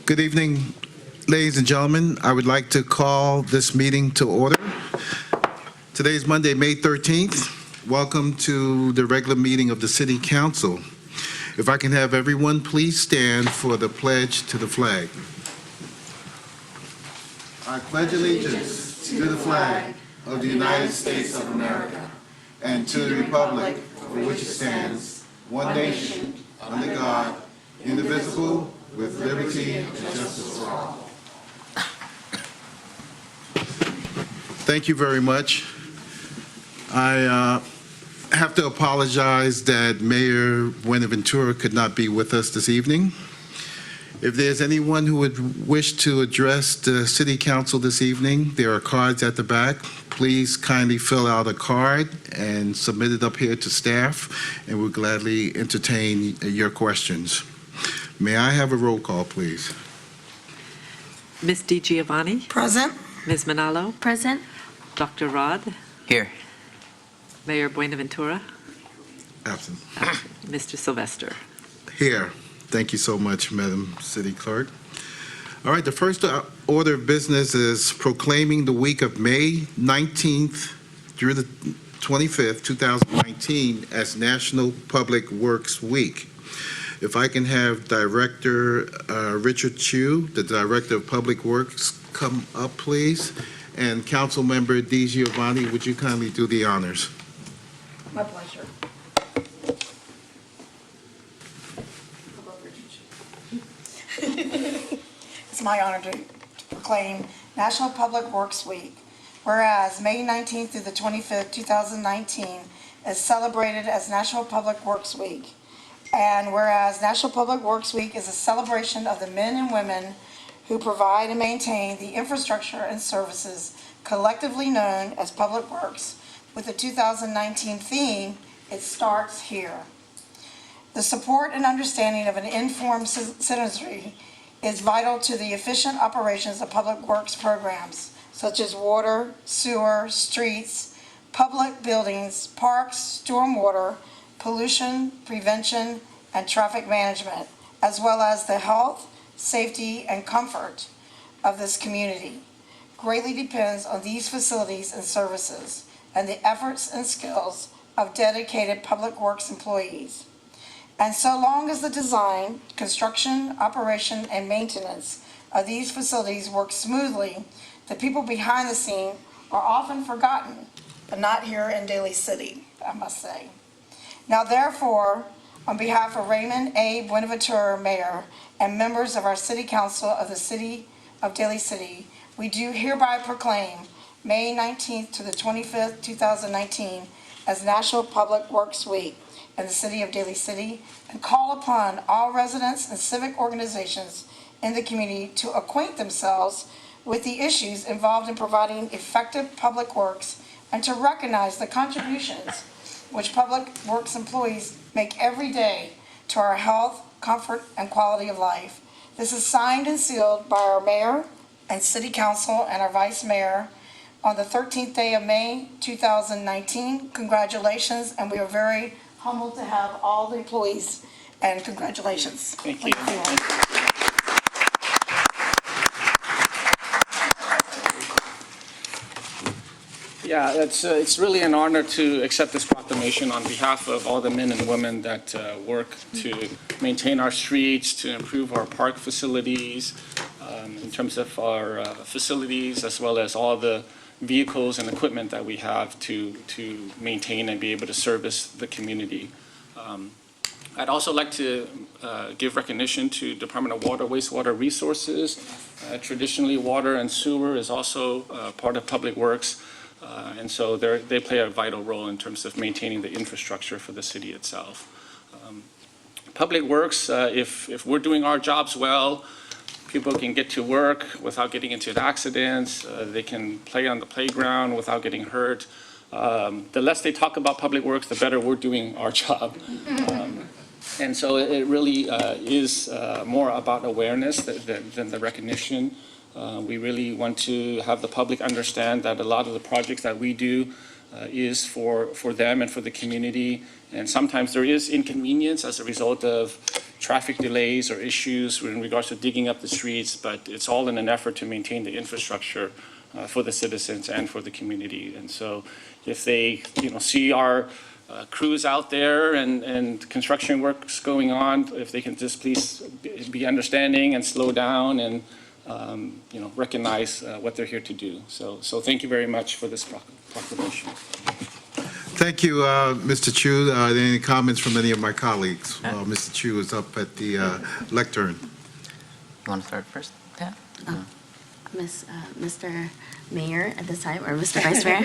Good evening, ladies and gentlemen. I would like to call this meeting to order. Today is Monday, May 13th. Welcome to the regular meeting of the City Council. If I can have everyone please stand for the pledge to the flag. I pledge allegiance to the flag of the United States of America and to the republic for which it stands, one nation, under God, indivisible, with liberty and justice for all. Thank you very much. I have to apologize that Mayor Buenaventura could not be with us this evening. If there's anyone who would wish to address the City Council this evening, there are cards at the back. Please kindly fill out a card and submit it up here to staff, and we'll gladly entertain your questions. May I have a roll call, please? Ms. DiGiovanni? Present. Ms. Manalo? Present. Dr. Rod? Here. Mayor Buenaventura? Absent. Mr. Sylvester? Here. Thank you so much, Madam City Clerk. All right, the first order of business is proclaiming the week of May 19th through the 25th, 2019 as National Public Works Week. If I can have Director Richard Chu, the Director of Public Works, come up, please. And Councilmember DiGiovanni, would you kindly do the honors? My pleasure. It's my honor to proclaim National Public Works Week. Whereas May 19th through the 25th, 2019 is celebrated as National Public Works Week. And whereas National Public Works Week is a celebration of the men and women who provide and maintain the infrastructure and services collectively known as public works, with the 2019 theme, It Starts Here. The support and understanding of an informed citizenry is vital to the efficient operations of public works programs, such as water, sewer, streets, public buildings, parks, stormwater, pollution prevention, and traffic management, as well as the health, safety, and comfort of this community. Greatly depends on these facilities and services and the efforts and skills of dedicated public works employees. And so long as the design, construction, operation, and maintenance of these facilities work smoothly, the people behind the scene are often forgotten, but not here in Daly City, I must say. Now, therefore, on behalf of Raymond A. Buenaventura, Mayor, and members of our City Council of the City of Daly City, we do hereby proclaim May 19th to the 25th, 2019 as National Public Works Week in the City of Daly City, and call upon all residents and civic organizations in the community to acquaint themselves with the issues involved in providing effective public works and to recognize the contributions which public works employees make every day to our health, comfort, and quality of life. This is signed and sealed by our Mayor and City Council and our Vice Mayor on the 13th day of May 2019. Congratulations, and we are very humbled to have all the employees, and congratulations. Thank you. Yeah, it's really an honor to accept this proclamation on behalf of all the men and women that work to maintain our streets, to improve our park facilities, in terms of our facilities, as well as all the vehicles and equipment that we have to maintain and be able to service the community. I'd also like to give recognition to Department of Water, Wastewater Resources. Traditionally, water and sewer is also part of Public Works. And so they play a vital role in terms of maintaining the infrastructure for the city itself. Public Works, if we're doing our jobs well, people can get to work without getting into accidents. They can play on the playground without getting hurt. The less they talk about Public Works, the better we're doing our job. And so it really is more about awareness than the recognition. We really want to have the public understand that a lot of the projects that we do is for them and for the community. And sometimes there is inconvenience as a result of traffic delays or issues in regards to digging up the streets, but it's all in an effort to maintain the infrastructure for the citizens and for the community. And so if they, see our crews out there and construction works going on, if they can just please be understanding and slow down and, recognize what they're here to do. So thank you very much for this proclamation. Thank you, Mr. Chu. Any comments from any of my colleagues? Mr. Chu is up at the lectern. You want to start first? Yeah. Mr. Mayor at this time, or Mr. Vice Mayor.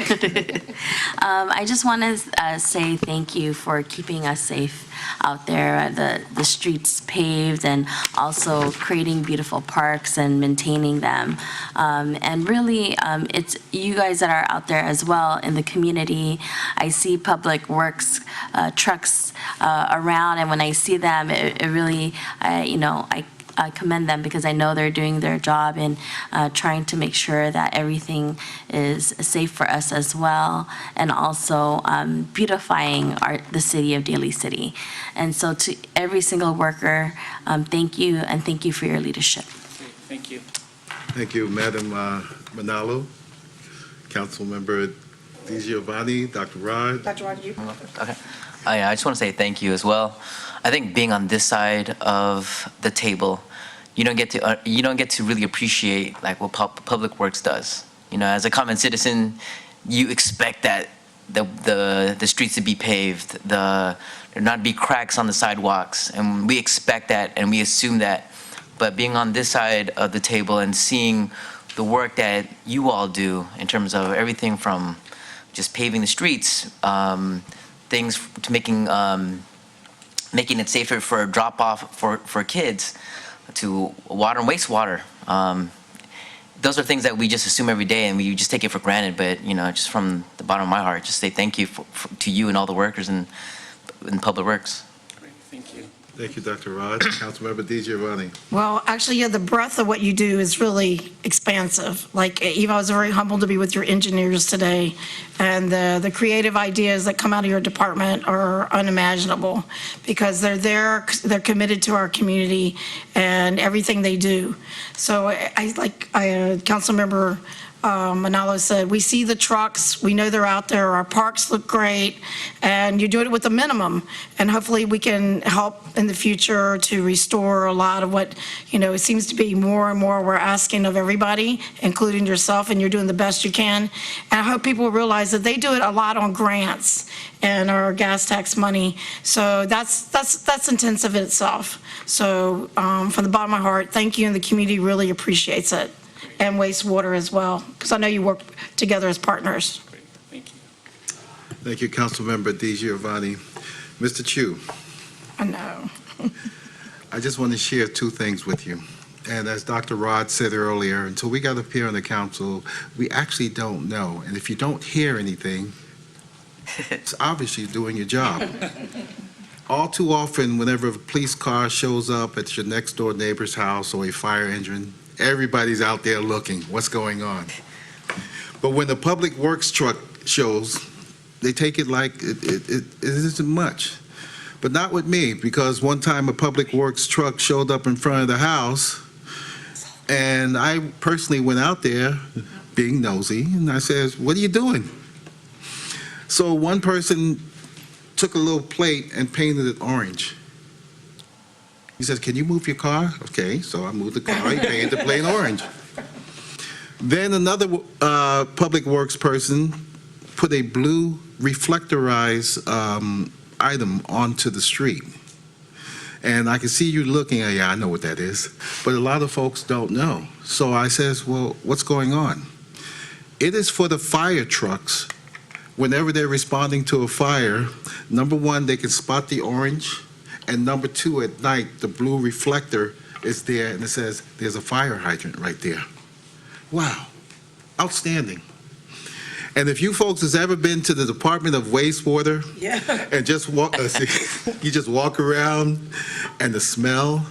I just want to say thank you for keeping us safe out there, the streets paved, and also creating beautiful parks and maintaining them. And really, it's you guys that are out there as well in the community. I see public works trucks around, and when I see them, it really, I commend them because I know they're doing their job in trying to make sure that everything is safe for us as well, and also beautifying the city of Daly City. And so to every single worker, thank you, and thank you for your leadership. Thank you. Thank you, Madam Manalo, Councilmember DiGiovanni, Dr. Rod. Dr. Rod, you? Okay. I just want to say thank you as well. I think being on this side of the table, you don't get to really appreciate like what Public Works does. As a common citizen, you expect that the streets to be paved, there not be cracks on the sidewalks, and we expect that and we assume that. But being on this side of the table and seeing the work that you all do in terms of everything from just paving the streets, things to making it safer for drop-off for kids, to water and wastewater. Those are things that we just assume every day and we just take it for granted. But just from the bottom of my heart, just say thank you to you and all the workers in Public Works. Great. Thank you. Thank you, Dr. Rod. Councilmember DiGiovanni. Well, actually, the breadth of what you do is really expansive. Like, Eva, I was very humbled to be with your engineers today, and the creative ideas that come out of your department are unimaginable because they're there, they're committed to our community and everything they do. So Councilmember Manalo said, we see the trucks, we know they're out there, our parks look great, and you're doing it with a minimum. And hopefully we can help in the future to restore a lot of what, it seems to be more and more we're asking of everybody, including yourself, and you're doing the best you can. And I hope people realize that they do it a lot on grants and our gas tax money. So that's intensive in itself. So from the bottom of my heart, thank you, and the community really appreciates it. And wastewater as well, because I know you work together as partners. Great. Thank you. Thank you, Councilmember DiGiovanni. Mr. Chu, I know. I just want to share two things with you. And as Dr. Rod said earlier, until we got up here on the council, we actually don't know. And if you don't hear anything, it's obviously doing your job. All too often, whenever a police car shows up at your next door neighbor's house or a fire engine, everybody's out there looking, what's going on? But when the Public Works truck shows, they take it like it isn't much. But not with me, because one time a Public Works truck showed up in front of the house, and I personally went out there being nosy, and I says, what are you doing? So one person took a little plate and painted it orange. He says, can you move your car? Okay, so I moved the car, he painted the plate orange. Then another Public Works person put a blue reflectorized item onto the street. And I can see you looking at, yeah, I know what that is. But a lot of folks don't know. So I says, well, what's going on? It is for the fire trucks. Whenever they're responding to a fire, number one, they can spot the orange. And number two, at night, the blue reflector is there, and it says, there's a fire hydrant right there. Wow, outstanding. And if you folks has ever been to the Department of Wastewater and just walk, you just walk around and the smell,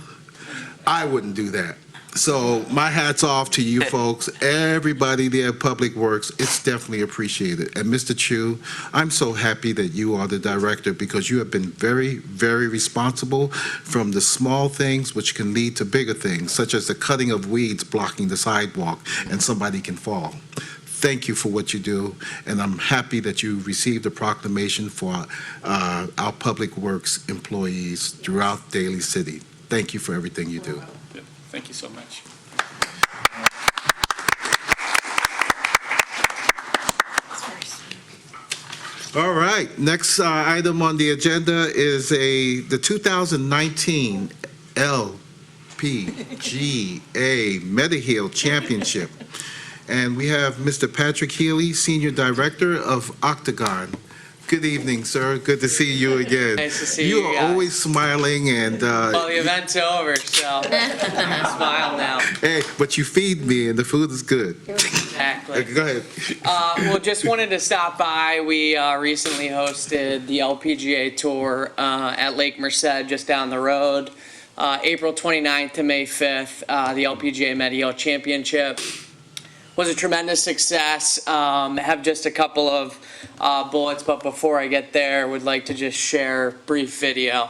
I wouldn't do that. So my hat's off to you folks, everybody there at Public Works. It's definitely appreciated. And Mr. Chu, I'm so happy that you are the director because you have been very, very responsible from the small things which can lead to bigger things, such as the cutting of weeds blocking the sidewalk and somebody can fall. Thank you for what you do, and I'm happy that you received a proclamation for our Public Works employees throughout Daly City. Thank you for everything you do. Good. Thank you so much. All right, next item on the agenda is the 2019 LPGA Mediheal Championship. And we have Mr. Patrick Healy, Senior Director of Octagon. Good evening, sir. Good to see you again. Nice to see You you are guys. always smiling and, Well, the event's over, so smile now. hey, but you feed me and the food is good. Exactly. Go ahead. Well, just wanted to stop by. We recently hosted the LPGA Tour at Lake Merced, just down the road. April 29th to May 5th, the LPGA Mediheal Championship was a tremendous success. Have just a couple of bullets, but before I get there, would like to just share a brief video.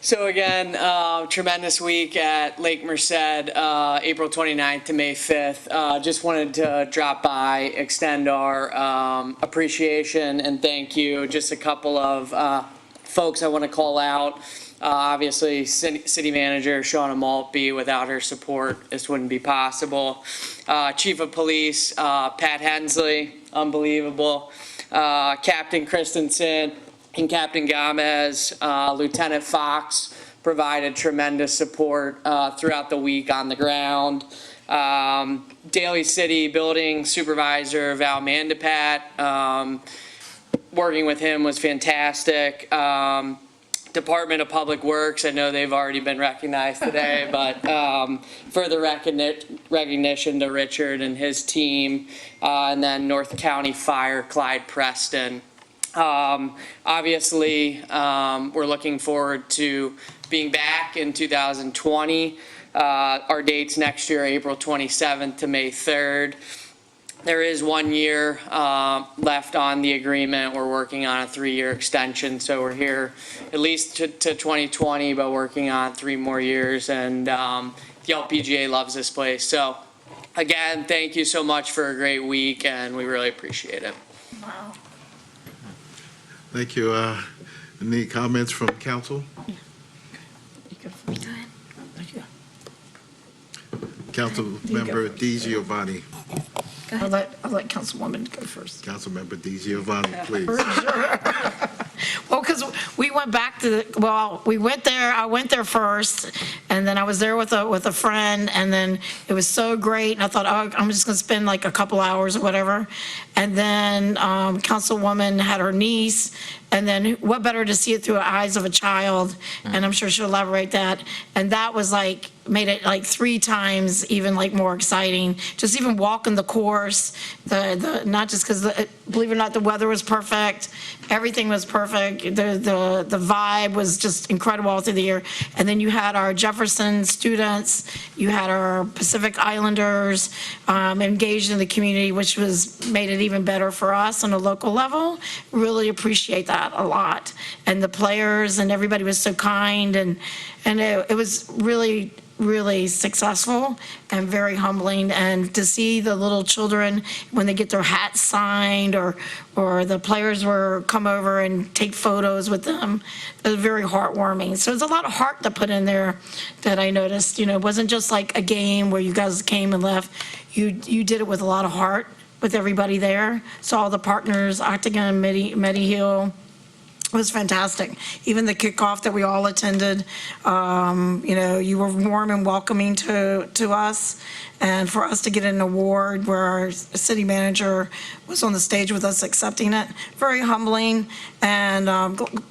So again, tremendous week at Lake Merced, April 29th to May 5th. Just wanted to drop by, extend our appreciation and thank you. Just a couple of folks I want to call out. Obviously, City Manager Shauna Maltby. Without her support, this wouldn't be possible. Chief of Police Pat Hensley, unbelievable. Captain Christensen and Captain Gomez, Lieutenant Fox provided tremendous support throughout the week on the ground. Daly City Building Supervisor Val Mandapat, working with him was fantastic. Department of Public Works, I know they've already been recognized today, but further recognition to Richard and his team. And then North County Fire, Clyde Preston. Obviously, we're looking forward to being back in 2020. Our dates next year, April 27th to May 3rd. There is 1 year left on the agreement. We're working on a 3-year extension, so we're here at least to 2020, but working on 3 more years. And the LPGA loves this place. So again, thank you so much for a great week, and we really appreciate it. Wow. Thank you. Any comments from council? Councilmember DiGiovanni. I'll let Councilwoman go first. Councilmember DiGiovanni, please. Well, because we went back to we went there, I went there first, and then I was there with a friend, and then it was so great, and I thought, oh, I'm just gonna spend like a couple hours or whatever. And then Councilwoman had her niece, and then what better to see it through the eyes of a child, and I'm sure she'll elaborate that. And that was like, made it like 3 times even like more exciting. Just even walking the course, the not just because, believe it or not, the weather was perfect, everything was perfect, the vibe was just incredible all through the year. And then you had our Jefferson students, you had our Pacific Islanders engaged in the community, which made it even better for us on a local level. Really appreciate that a lot. And the players and everybody was so kind, and it was really successful and very humbling. And to see the little children when they get their hats signed, or the players come over and take photos with them, it was very heartwarming. So there's a lot of heart to put in there that I noticed. You know, it wasn't just like a game where you guys came and left. You did it with a lot of heart with everybody there. So all the partners, Octagon, Medihill, it was fantastic. Even the kickoff that we all attended, you were warm and welcoming to us. And for us to get an award where our city manager was on the stage with us accepting it, very humbling. And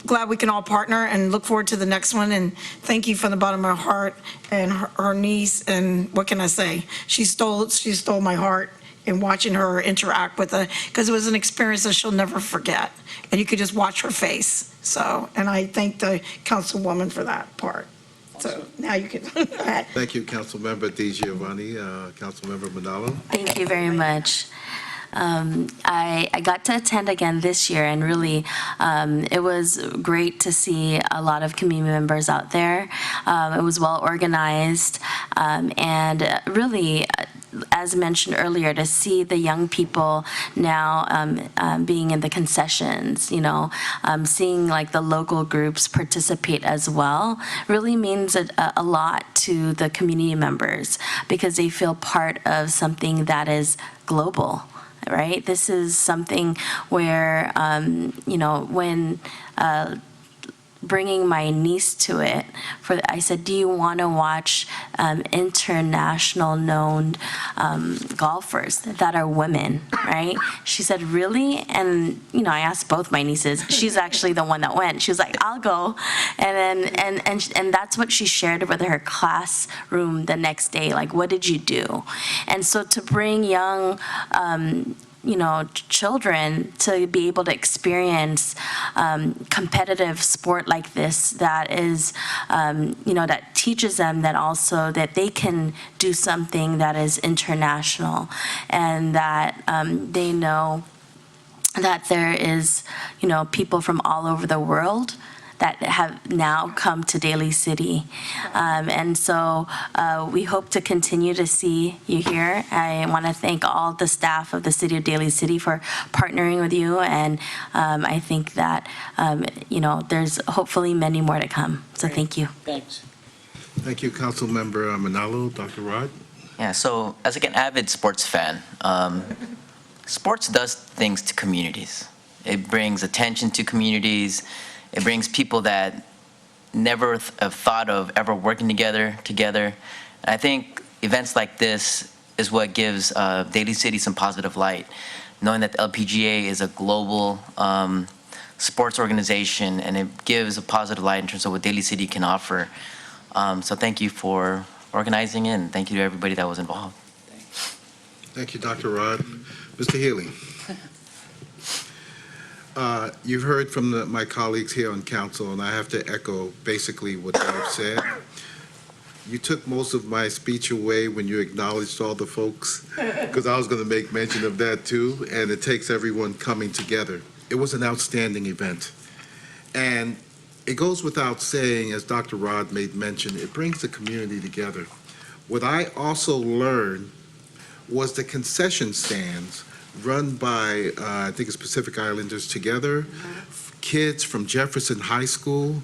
glad we can all partner and look forward to the next one. And thank you from the bottom of my heart. And her niece, and what can I say? She stole my heart in watching her interact with it, because it was an experience that she'll never forget. And you could just watch her face. So, and I thank the councilwoman for that part. So now you can. Thank you, Councilmember DiGiovanni. Councilmember Manalo. Thank you very much. I got to attend again this year, and really, it was great to see a lot of community members out there. It was well organized, and really, as mentioned earlier, to see the young people now being in the concessions, seeing like the local groups participate as well, really means a lot to the community members, because they feel part of something that is global. Right? This is something where, when bringing my niece to it, I said, do you want to watch international known golfers that are women, right? She said, really? And, I asked both my nieces. She's actually the one that went. She was like, I'll go. And then, and that's what she shared with her classroom the next day. Like, what did you do? And so to bring young, children to be able to experience competitive sport like this, that is, that teaches them that also that they can do something that is international, and that they know that there is, people from all over the world that have now come to Daly City. And so we hope to continue to see you here. I want to thank all the staff of the City of Daly City for partnering with you, and I think that, there's hopefully many more to come. So thank you. Thanks. Thank you, Councilmember Manalo. Dr. Rod? Yeah, so as like an avid sports fan, sports does things to communities. It brings attention to communities. It brings people that never have thought of ever working together. And I think events like this is what gives Daly City some positive light, knowing that the LPGA is a global sports organization, and it gives a positive light in terms of what Daly City can offer. So thank you for organizing it, and thank you to everybody that was involved. Thank you, Dr. Rod. Mr. Healy? You've heard from my colleagues here on council, and I have to echo basically what they've said. You took most of my speech away when you acknowledged all the folks, because I was going to make mention of that too, and it takes everyone coming together. It was an outstanding event. And it goes without saying, as Dr. Rod made mention, it brings the community together. What I also learned was the concession stands run by, I think it's Pacific Islanders Together, kids from Jefferson High School,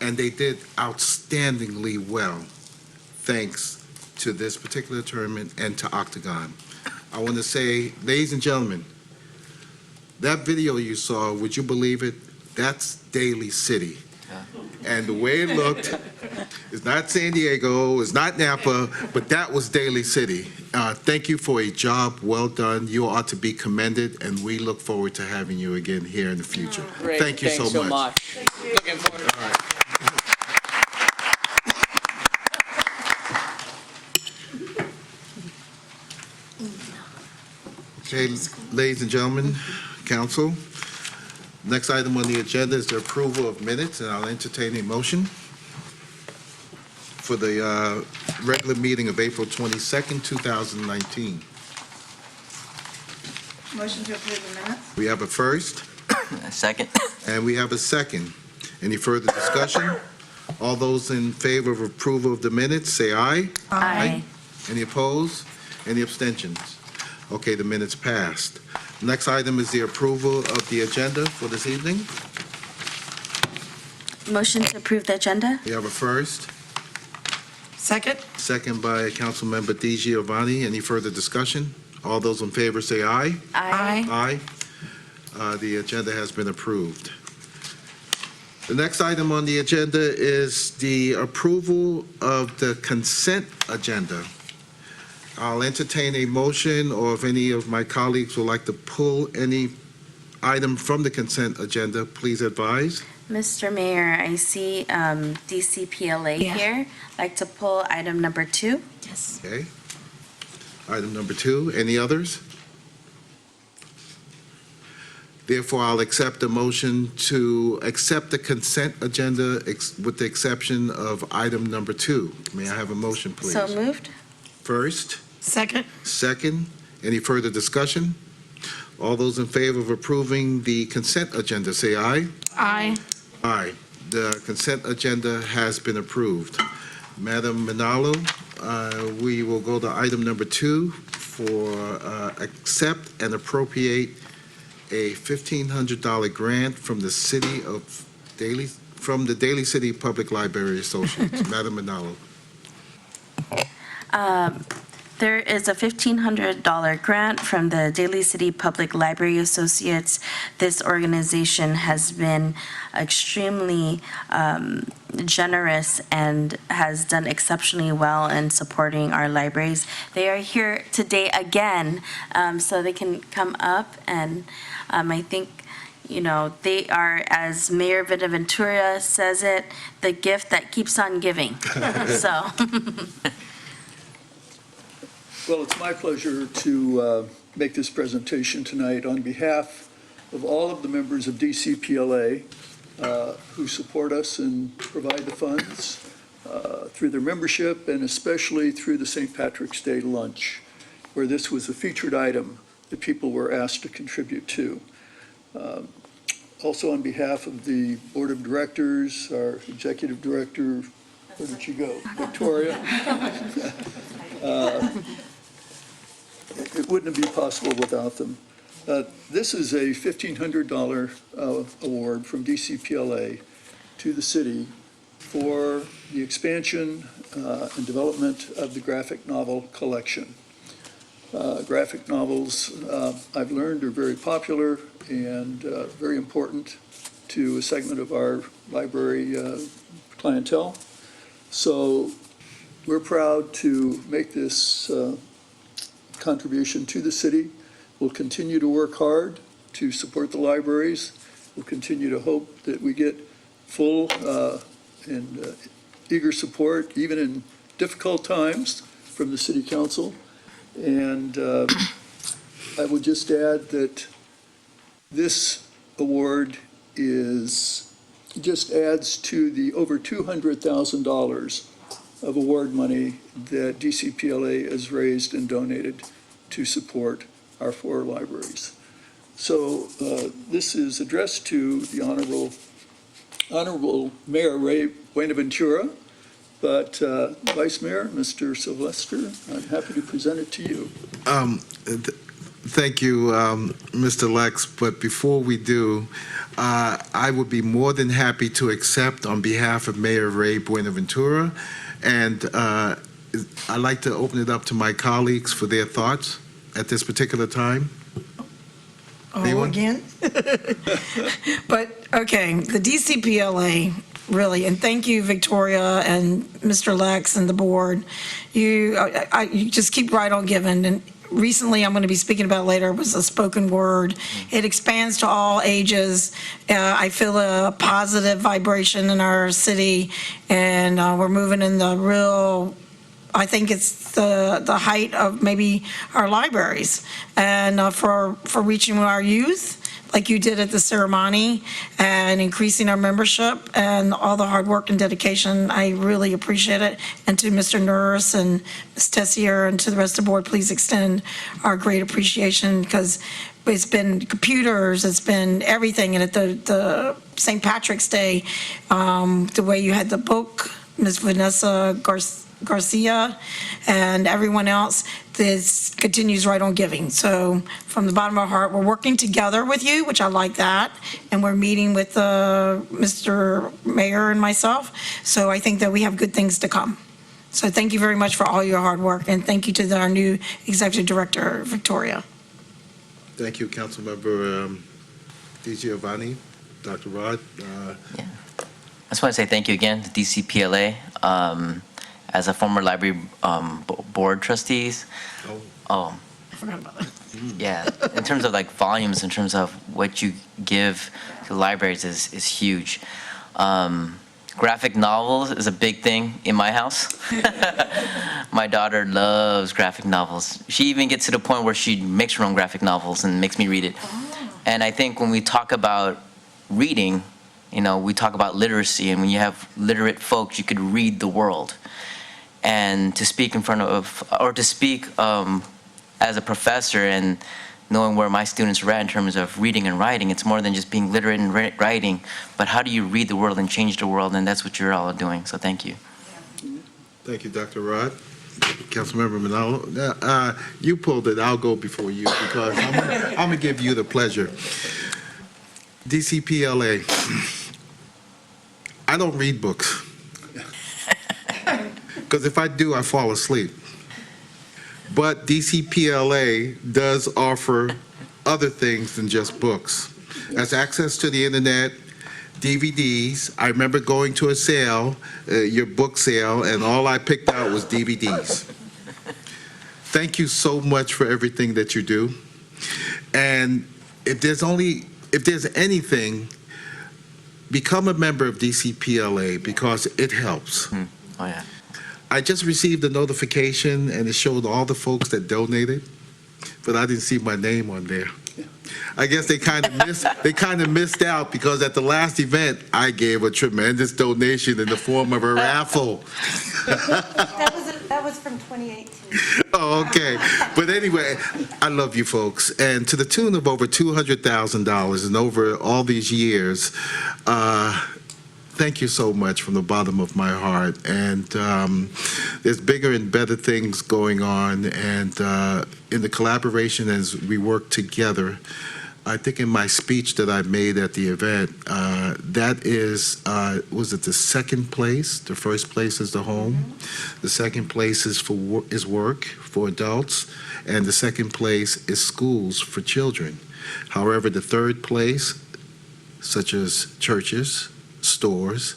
and they did outstandingly well, thanks to this particular tournament and to Octagon. I want to say, ladies and gentlemen, that video you saw, would you believe it? That's Daly City. And the way it looked, it's not San Diego, it's not Napa, but that was Daly City. Thank you for a job well done. You ought to be commended, and we look forward to having you again here in the future. Great. Thank you Thanks so much. Looking forward to it. Okay, ladies and gentlemen, council, next item on the agenda is the approval of minutes, and I'll entertain a motion for the regular meeting of April 22nd, 2019. Motion to approve the minutes? We have a first, Second. and we have a second. Any further discussion? All those in favor of approval of the minutes, say aye. Aye. Any opposed? Any abstentions? Okay, the minutes passed. Next item is the approval of the agenda for this evening. Motion to approve the agenda? We have a first, Second? second by Councilmember Di Giovanni. Any further discussion? All those in favor say aye. Aye. Aye. The agenda has been approved. The next item on the agenda is the approval of the consent agenda. I'll entertain a motion, or if any of my colleagues would like to pull any item from the consent agenda, please advise. Mr. Mayor, I see DCPLA Yeah. here. I'd like to pull item number 2. Yes. Okay. Item number 2. Any others? Therefore, I'll accept the motion to accept the consent agenda with the exception of item number 2. May I have a motion, please? So moved? First, Second? second. Any further discussion? All those in favor of approving the consent agenda, say aye. Aye. Aye. The consent agenda has been approved. Madam Manalo, we will go to item number 2 for accept and appropriate a $1,500 grant from the city of Daly, from the Daly City Public Library Associates. Madam Manalo. There is a $1,500 grant from the Daly City Public Library Associates. This organization has been extremely generous and has done exceptionally well in supporting our libraries. They are here today again, so they can come up, and I think, they are, as Mayor Bonaventura says it, the gift that keeps on giving. So. Well, it's my pleasure to make this presentation tonight on behalf of all of the members of DCPLA who support us and provide the funds through their membership, and especially through the St. Patrick's Day lunch, where this was a featured item that people were asked to contribute to. Also on behalf of the Board of Directors, our Executive Director, where did she go? Victoria. It wouldn't be possible without them. This is a $1,500 award from DCPLA to the city for the expansion and development of the graphic novel collection. Graphic novels, I've learned, are very popular and very important to a segment of our library clientele. So we're proud to make this contribution to the city. We'll continue to work hard to support the libraries. We'll continue to hope that we get full and eager support, even in difficult times, from the city council. And I would just add that this award just adds to the over $200,000 of award money that DCPLA has raised and donated to support our 4 libraries. So this is addressed to the Honorable Mayor Ray Buenaventura, but Vice Mayor, Mr. Sylvester, I'm happy to present it to you. Thank you, Mr. Lex, but before we do, I would be more than happy to accept on behalf of Mayor Ray Buenaventura, and I'd like to open it up to my colleagues for their thoughts at this particular time. Oh, Anyone? again? But, okay, the DCPLA, really, and thank you, Victoria and Mr. Lex and the board. You just keep right on giving, and recently, I'm going to be speaking about later, was a spoken word. It expands to all ages. I feel a positive vibration in our city, and we're moving in the real, I think it's the height of maybe our libraries, and for reaching our youth, like you did at the ceremony, and increasing our membership, and all the hard work and dedication. I really appreciate it. And to Mr. Nurse and Ms. Tessier and to the rest of the board, please extend our great appreciation, because it's been computers, it's been everything. And at the St. Patrick's Day, the way you had the book, Ms. Vanessa Garcia and everyone else, this continues right on giving. So from the bottom of our heart, we're working together with you, which I like that, and we're meeting with Mr. Mayor and myself, so I think that we have good things to come. So thank you very much for all your hard work, and thank you to our new Executive Director, Victoria. Thank you, Councilmember DiGiovanni, Dr. Rod. I just want to say thank you again to DCPLA. As a former library board trustees, I forgot about that. yeah, in terms of like volumes, in terms of what you give to libraries is huge. Graphic novels is a big thing in my house. My daughter loves graphic novels. She even gets to the point where she makes her own graphic novels and makes me read it. And I think when we talk about reading, we talk about literacy, and when you have literate folks, you could read the world. And to speak in front of, or to speak as a professor and knowing where my students are at in terms of reading and writing, it's more than just being literate in writing, but how do you read the world and change the world, and that's what you're all doing, so thank you. Thank you, Dr. Rod. Councilmember Manalo, you pulled it, I'll go before you, because I'm going to give you the pleasure. DCPLA, I don't read books. Because if I do, I fall asleep. But DCPLA does offer other things than just books. That's access to the internet, DVDs. I remember going to a sale, your book sale, and all I picked out was DVDs. Thank you so much for everything that you do. And if there's anything, become a member of DCPLA, because it helps. Oh, yeah. I just received a notification, and it showed all the folks that donated, but I didn't see my name on there. I guess they kind of missed out, because at the last event, I gave a tremendous donation in the form of a raffle. That was That was from 2018. Oh, okay. But anyway, I love you folks. And to the tune of over $200,000 and over all these years, thank you so much from the bottom of my heart. And there's bigger and better things going on. And in the collaboration as we work together, I think in my speech that I made at the event, that is, was it the second place? The first place is the home. The second place is is work for adults, and the second place is schools for children. However, the third place, such as churches, stores,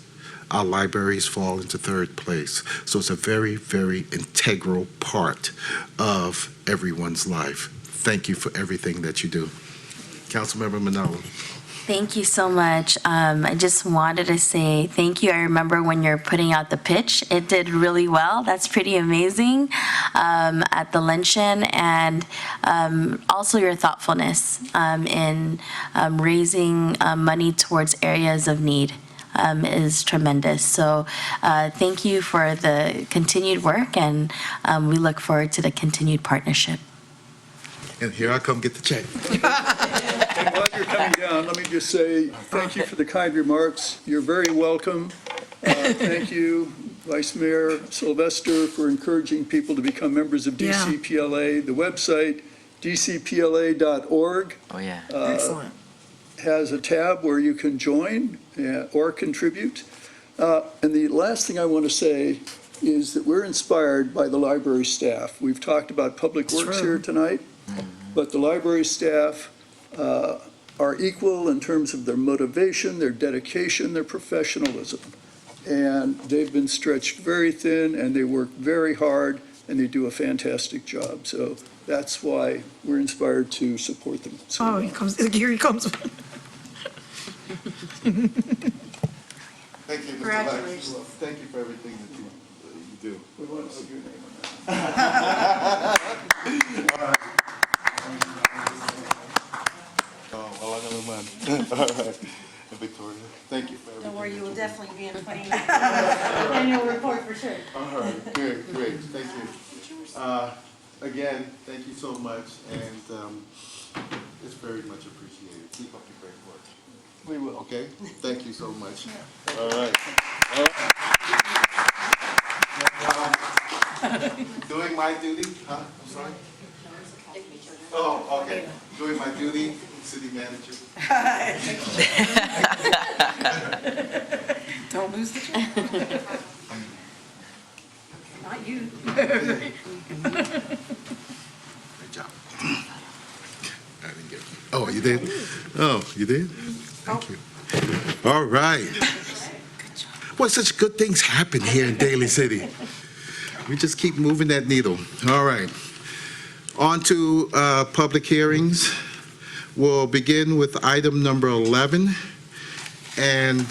our libraries fall into third place. So it's a very, very integral part of everyone's life. Thank you for everything that you do. Councilmember Manalo. Thank you so much. I just wanted to say thank you. I remember when you're putting out the pitch, it did really well. That's pretty amazing at the luncheon, and also your thoughtfulness in raising money towards areas of need is tremendous. So thank you for the continued work, and we look forward to the continued partnership. And here I come get the check. And while you're coming down, let me just say, thank you for the kind remarks. You're very welcome. Thank you, Vice Mayor Sylvester, for encouraging people to become members of Yeah. DCPLA. The website, dcpla.org, Oh, yeah. Excellent. has a tab where you can join or contribute. And the last thing I want to say is that we're inspired by the library staff. We've talked about Public Works True. here tonight, but the library staff are equal in terms of their motivation, their dedication, their professionalism. And they've been stretched very thin, and they work very hard, and they do a fantastic job. So that's why we're inspired to support them. So, Oh, here he comes. Thank you, Mr. Congratulations. Thank you for everything that you do. we want to put your name on that. All right. And Victoria, thank you for everything. Don't worry, you that will do. definitely be in 2019 annual report for sure. All right, great, great, thank you. Again, thank you so much, and it's very much appreciated. Keep up the great work. We will. Okay, thank you so much. All right. Doing my duty, huh, I'm sorry? Oh, okay, doing my duty, city manager. Don't lose the check. Not you. Great job. I didn't get it. Oh, you did? Oh, you did? Thank you. All right. Boy, such good things happen here in Daly City. We just keep moving that needle. All right. On to public hearings. We'll begin with item number 11. And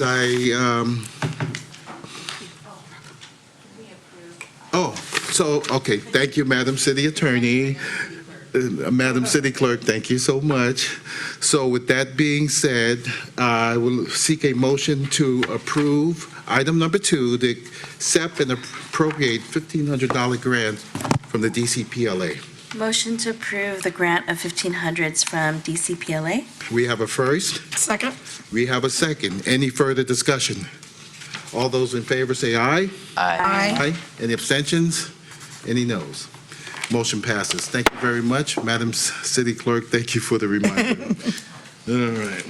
okay, thank you, Madam City Attorney. Madam City Clerk, thank you so much. So with that being said, I will seek a motion to approve item number 2, the accept and appropriate $1,500 grant from the DCPLA. Motion to approve the grant of 1,500s from DCPLA. We have a first, Second? we have a second. Any further discussion? All those in favor say aye. Aye. Any abstentions? Any noes? Motion passes. Thank you very much. Madam City Clerk, thank you for the reminder. All right.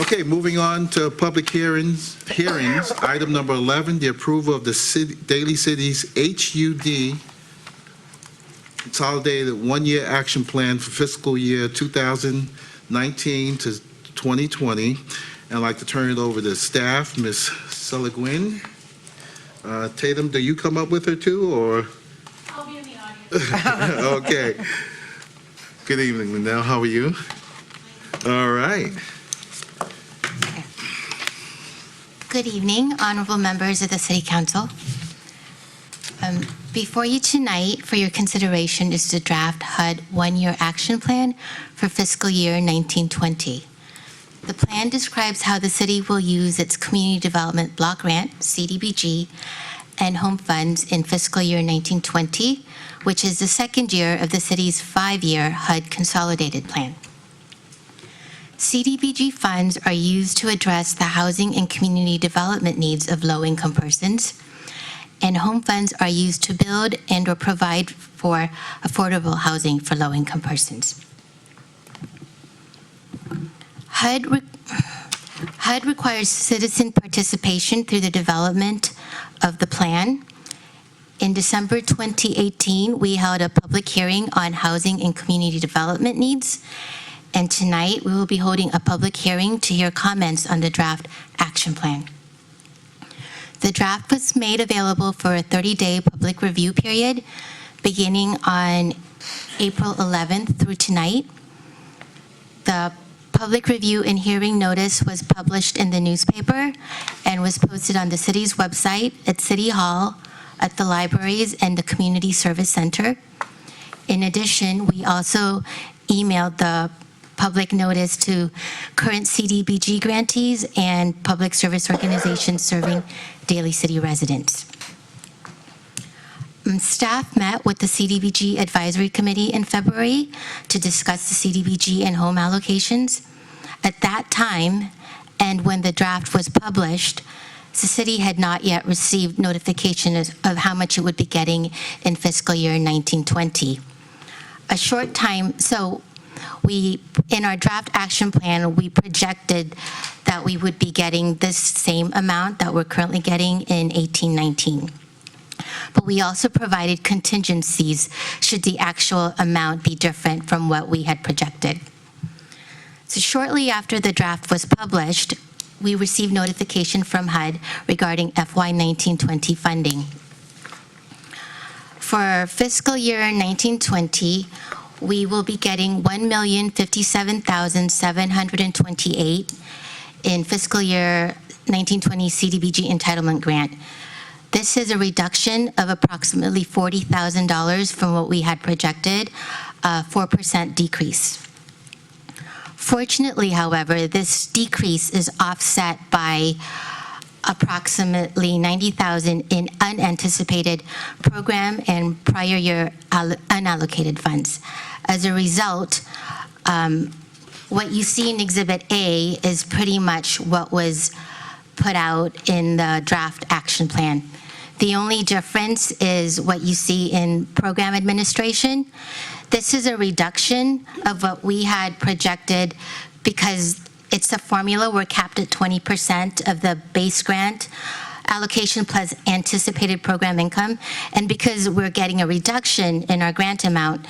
Okay, moving on to public hearings. Item number 11, the approval of the Daly City's HUD Consolidated One-Year Action Plan for fiscal year 2019 to 2020. And I'd like to turn it over to staff, Ms. Seligwin. Tatum, do you come up with her too, or? I'll be in the audience. Okay. Good evening, Linnell. How are you? All right. Good evening, honorable members of the City Council. Before you tonight for your consideration is the draft HUD one-year action plan for fiscal year 1920. The plan describes how the city will use its Community Development Block Grant, CDBG, and home funds in fiscal year 1920, which is the second year of the city's 5-year HUD consolidated plan. CDBG funds are used to address the housing and community development needs of low-income persons, and home funds are used to build and or provide for affordable housing for low-income persons. HUD requires citizen participation through the development of the plan. In December 2018, we held a public hearing on housing and community development needs, and tonight we will be holding a public hearing to hear comments on the draft action plan. The draft was made available for a 30-day public review period beginning on April 11th through tonight. The public review and hearing notice was published in the newspaper and was posted on the city's website, at City Hall, at the libraries, and the Community Service Center. In addition, we also emailed the public notice to current CDBG grantees and public service organizations serving Daly City residents. Staff met with the CDBG Advisory Committee in February to discuss the CDBG and home allocations. At that time, and when the draft was published, the city had not yet received notification of how much it would be getting in fiscal year 1920. A short time, so in our draft action plan, we projected that we would be getting this same amount that we're currently getting in 1819. But we also provided contingencies should the actual amount be different from what we had projected. So shortly after the draft was published, we received notification from HUD regarding FY 1920 funding. For fiscal year 1920, we will be getting $1,057,728 in fiscal year 1920 CDBG entitlement grant. This is a reduction of approximately $40,000 from what we had projected, a 4% decrease. Fortunately, however, this decrease is offset by approximately $90,000 in unanticipated program and prior year unallocated funds. As a result, what you see in Exhibit A is pretty much what was put out in the draft action plan. The only difference is what you see in program administration. This is a reduction of what we had projected because it's a formula. We're capped at 20% of the base grant allocation plus anticipated program income. And because we're getting a reduction in our grant amount,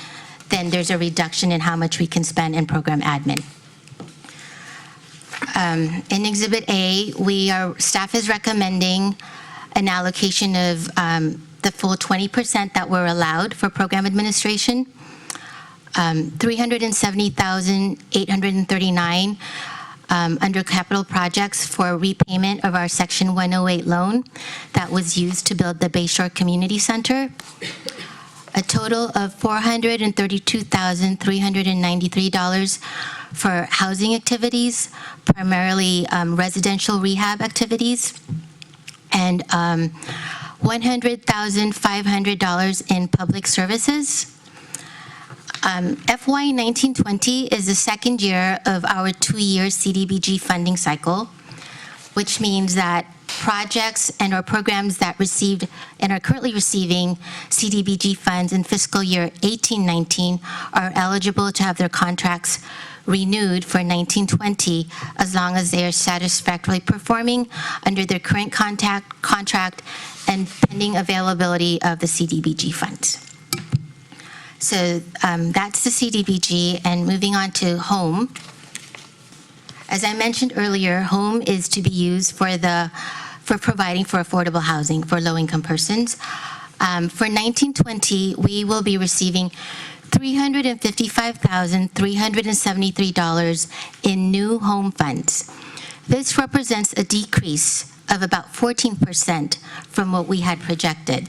then there's a reduction in how much we can spend in program admin. In Exhibit A, staff is recommending an allocation of the full 20% that we're allowed for program administration, $370,839 under capital projects for repayment of our Section 108 loan that was used to build the Bayshore Community Center, a total of $432,393 for housing activities, primarily residential rehab activities, and $100,500 in public services. FY 1920 is the second year of our 2-year CDBG funding cycle, which means that projects and or programs that received and are currently receiving CDBG funds in fiscal year 1819 are eligible to have their contracts renewed for 1920 as long as they are satisfactorily performing under their current contract and pending availability of the CDBG funds. So that's the CDBG, and moving on to home. As I mentioned earlier, home is to be used for providing for affordable housing for low-income persons. For 1920, we will be receiving $355,373 in new home funds. This represents a decrease of about 14% from what we had projected.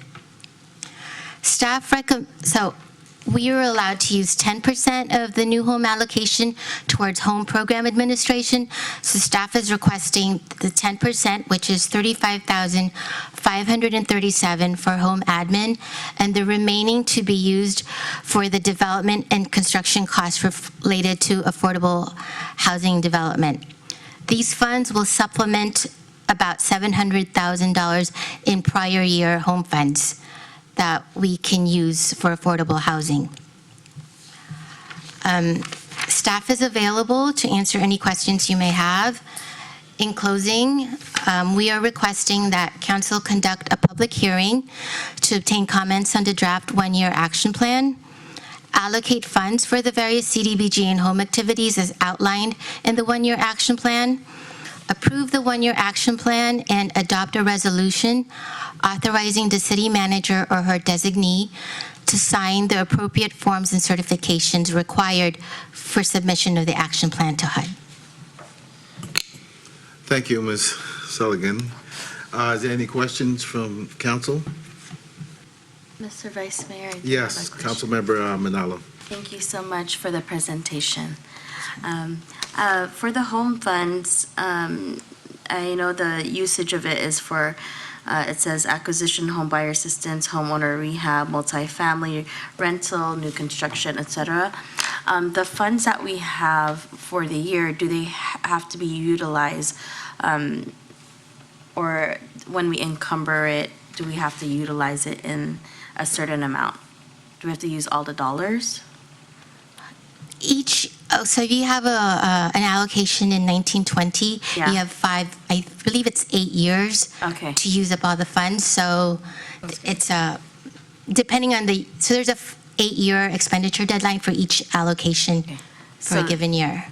we are allowed to use 10% of the new home allocation towards home program administration. So staff is requesting the 10%, which is $35,537 for home admin, and the remaining to be used for the development and construction costs related to affordable housing development. These funds will supplement about $700,000 in prior year home funds that we can use for affordable housing. Staff is available to answer any questions you may have. In closing, we are requesting that council conduct a public hearing to obtain comments on the draft one-year action plan, allocate funds for the various CDBG and home activities as outlined in the one-year action plan, approve the one-year action plan, and adopt a resolution authorizing the city manager or her designee to sign the appropriate forms and certifications required for submission of the action plan to HUD. Thank you, Ms. Sullivan. Is there any questions from council? Mr. Vice Mayor? I do Yes, have a question. Councilmember Manalo. Thank you so much for the presentation. For the home funds, I know the usage of it is for, it says acquisition, home buyer assistance, homeowner rehab, multifamily, rental, new construction, et cetera. The funds that we have for the year, do they have to be utilized? Or when we encumber it, do we have to utilize it in a certain amount? Do we have to use all the dollars? So if you have an allocation in 1920, Yeah. you have I believe it's 8 years Okay. to use up all the funds. So it's depending on so there's a 8-year expenditure deadline for each allocation Okay. for a So- given year.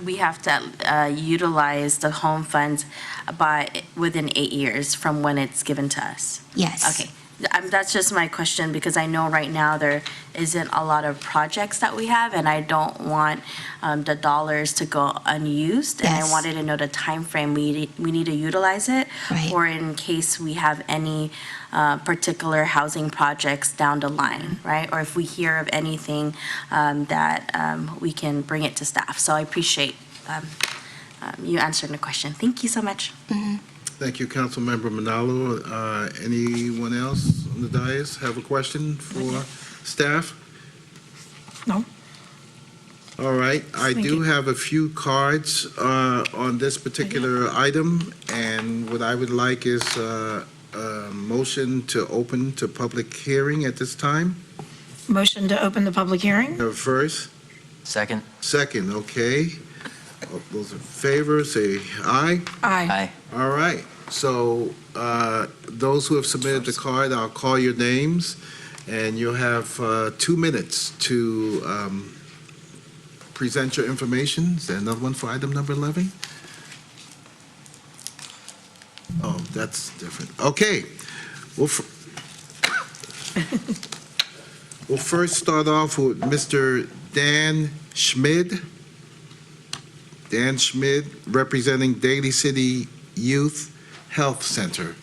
We have to utilize the home funds within 8 years from when it's given to us. Yes. Okay, that's just my question, because I know right now there isn't a lot of projects that we have, and I don't want the dollars to go unused. And I Yes. wanted to know the timeframe we need to utilize it, Right. or in case we have any particular housing projects down the line, right? Or if we hear of anything that we can bring it to staff. So I appreciate you answering the question. Thank you so much. Thank you, Councilmember Manalo. Anyone else on the dais have a question for staff? No. All right, I Thank do you. have a few cards on this particular item, and what I would like is a motion to open to public hearing at this time. Motion to open the public hearing? First, Second? second, okay. All those in favor, say aye. Aye. Aye. All right, so those who have submitted the card, I'll call your names, and you'll have 2 minutes to present your information. Is there another one for item number 11? Oh, that's different. Okay. We'll first start off with Mr. Dan Schmid. Dan Schmid, representing Daly City Youth Health Center.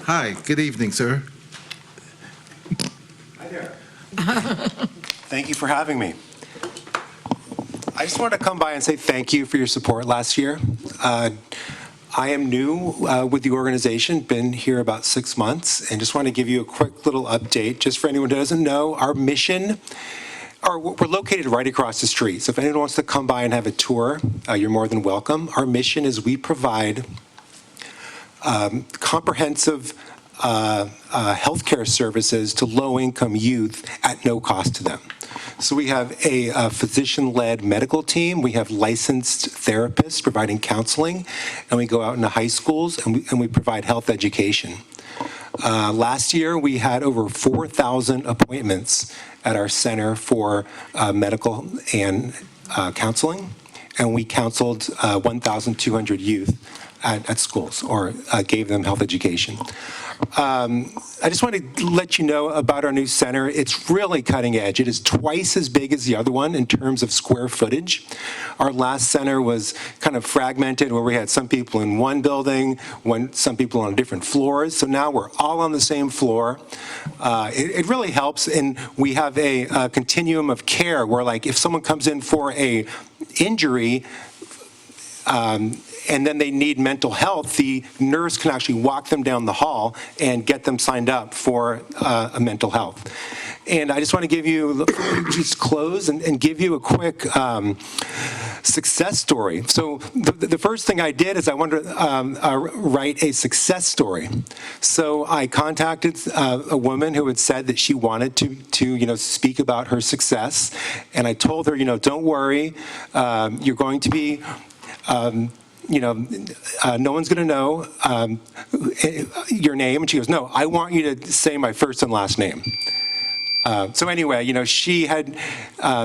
Hi, good evening, sir. Hi there. Thank you for having me. I just wanted to come by and say thank you for your support last year. I am new with the organization, been here about 6 months, and just want to give you a quick little update. Just for anyone who doesn't know, our mission, we're located right across the street. So if anyone wants to come by and have a tour, you're more than welcome. Our mission is we provide comprehensive healthcare services to low-income youth at no cost to them. So we have a physician-led medical team. We have licensed therapists providing counseling, and we go out into high schools and we provide health education. Last year, we had over 4,000 appointments at our center for medical and counseling, and we counseled 1,200 youth at schools, or gave them health education. I just want to let you know about our new center. It's really cutting edge. It is twice as big as the other one in terms of square footage. Our last center was kind of fragmented, where we had some people in one building, some people on different floors. So now we're all on the same floor. It really helps, and we have a continuum of care where, like, if someone comes in for a injury, and then they need mental health, the nurse can actually walk them down the hall and get them signed up for a mental health. And I just want to give you, just close and give you a quick success story. So the first thing I did is I wanted to write a success story. So I contacted a woman who had said that she wanted to speak about her success. And I told her, don't worry, you're going to be, no one's going to know your name. And she goes, no, I want you to say my first and last name. So anyway, she had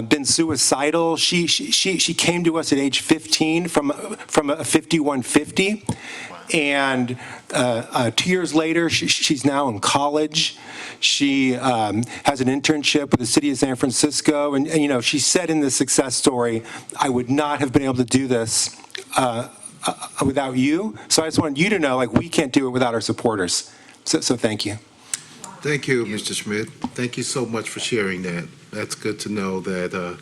been suicidal. She came to us at age 15 from a 5150. And 2 years later, she's now in college. She has an internship with the city of San Francisco. And she said in the success story, I would not have been able to do this without you. So I just wanted you to know, we can't do it without our supporters. So thank you. Thank you, Mr. Schmidt. Thank you so much for sharing that. That's good to know that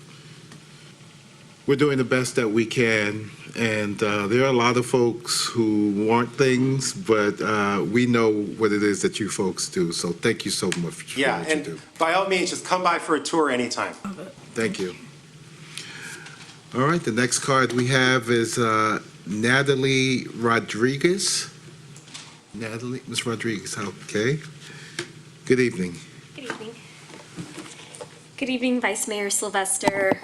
we're doing the best that we can. And there are a lot of folks who want things, but we know what it is that you folks do. So thank you so much for what you do. By all means, just come by for a tour anytime. Thank you. All right, the next card we have is Natalie Rodriguez. Natalie, Ms. Rodriguez, okay. Good evening. Good evening. Good evening, Vice Mayor Sylvester,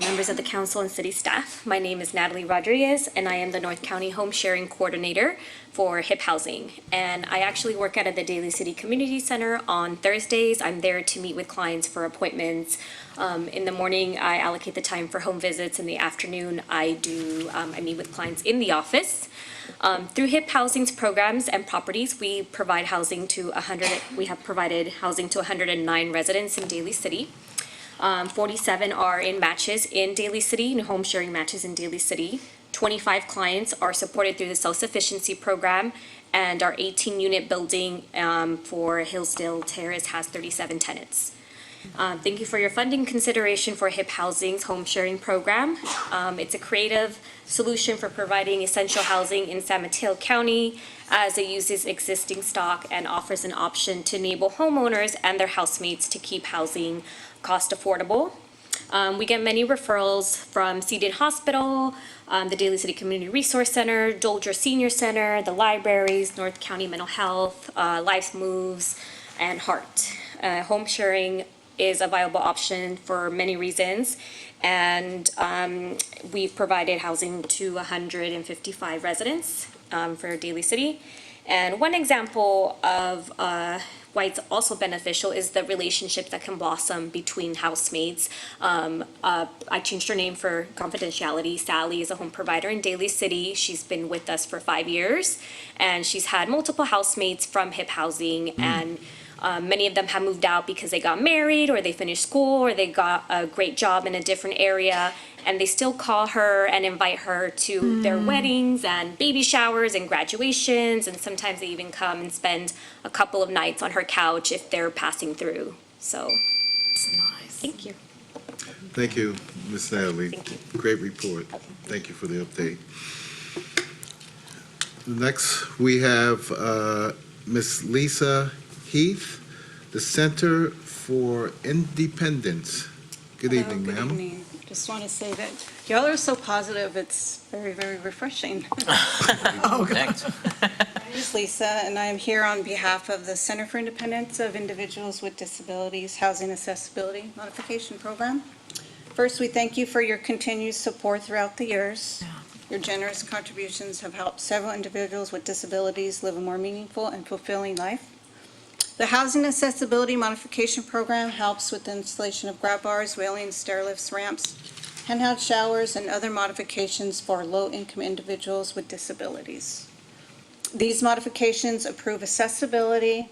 members of the council and city staff. My name is Natalie Rodriguez, and I am the North County Home Sharing Coordinator for HIP Housing. And I actually work out of the Daly City Community Center on Thursdays. I'm there to meet with clients for appointments. In the morning, I allocate the time for home visits. In the afternoon, I meet with clients in the office. Through HIP Housing's programs and properties, we provide housing to we have provided housing to 109 residents in Daly City. 47 are in matches in Daly City, in home sharing matches in Daly City. 25 clients are supported through the self-sufficiency program, and our 18-unit building for Hillsdale Terrace has 37 tenants. Thank you for your funding consideration for HIP Housing's home sharing program. It's a creative solution for providing essential housing in San Mateo County, as it uses existing stock and offers an option to enable homeowners and their housemates to keep housing cost affordable. We get many referrals from Seton Hospital, the Daly City Community Resource Center, Doldra Senior Center, the libraries, North County Mental Health, Life Moves, and Heart. Home sharing is a viable option for many reasons, and we've provided housing to 155 residents for Daly City. And one example of why it's also beneficial is the relationships that can blossom between housemates. I changed her name for confidentiality. Sally is a home provider in Daly City. She's been with us for 5 years, and she's had multiple housemates from HIP Housing, and many of them have moved out because they got married, or they finished school, or they got a great job in a different area, and they still call her and invite her to their weddings and baby showers and graduations, and sometimes they even come and spend a couple of nights on her couch if they're passing through. So, thank you. Thank you, Ms. Natalie. Thank you. Great report. Thank you for the update. Next, we have Ms. Lisa Heath, the Center for Independence. Good evening, ma'am. Good evening. Just want to say that y'all are so positive. It's very, very refreshing. Thanks. My name is Lisa, and I am here on behalf of the Center for Independence of Individuals with Disabilities Housing Accessibility Modification Program. First, we thank you for your continued support throughout the years. Your generous contributions have helped several individuals with disabilities live a more meaningful and fulfilling life. The Housing Accessibility Modification Program helps with the installation of grab bars, railings, stair lifts, ramps, handheld showers, and other modifications for low-income individuals with disabilities. These modifications improve accessibility,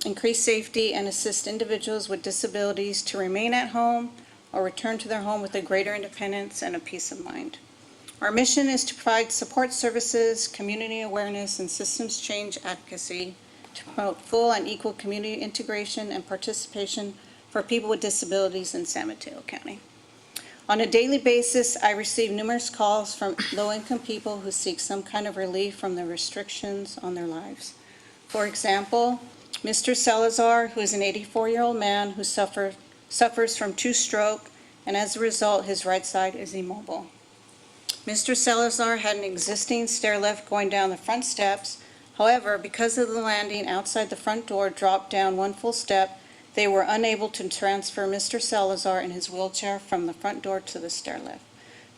increase safety, and assist individuals with disabilities to remain at home or return to their home with a greater independence and a peace of mind. Our mission is to provide support services, community awareness, and systems change advocacy to promote full and equal community integration and participation for people with disabilities in San Mateo County. On a daily basis, I receive numerous calls from low-income people who seek some kind of relief from the restrictions on their lives. For example, Mr. Salazar, who is an 84-year-old man who suffers from 2 strokes, and as a result, his right side is immobile. Mr. Salazar had an existing stair lift going down the front steps. However, because of the landing outside the front door dropped down 1 full step, they were unable to transfer Mr. Salazar in his wheelchair from the front door to the stair lift.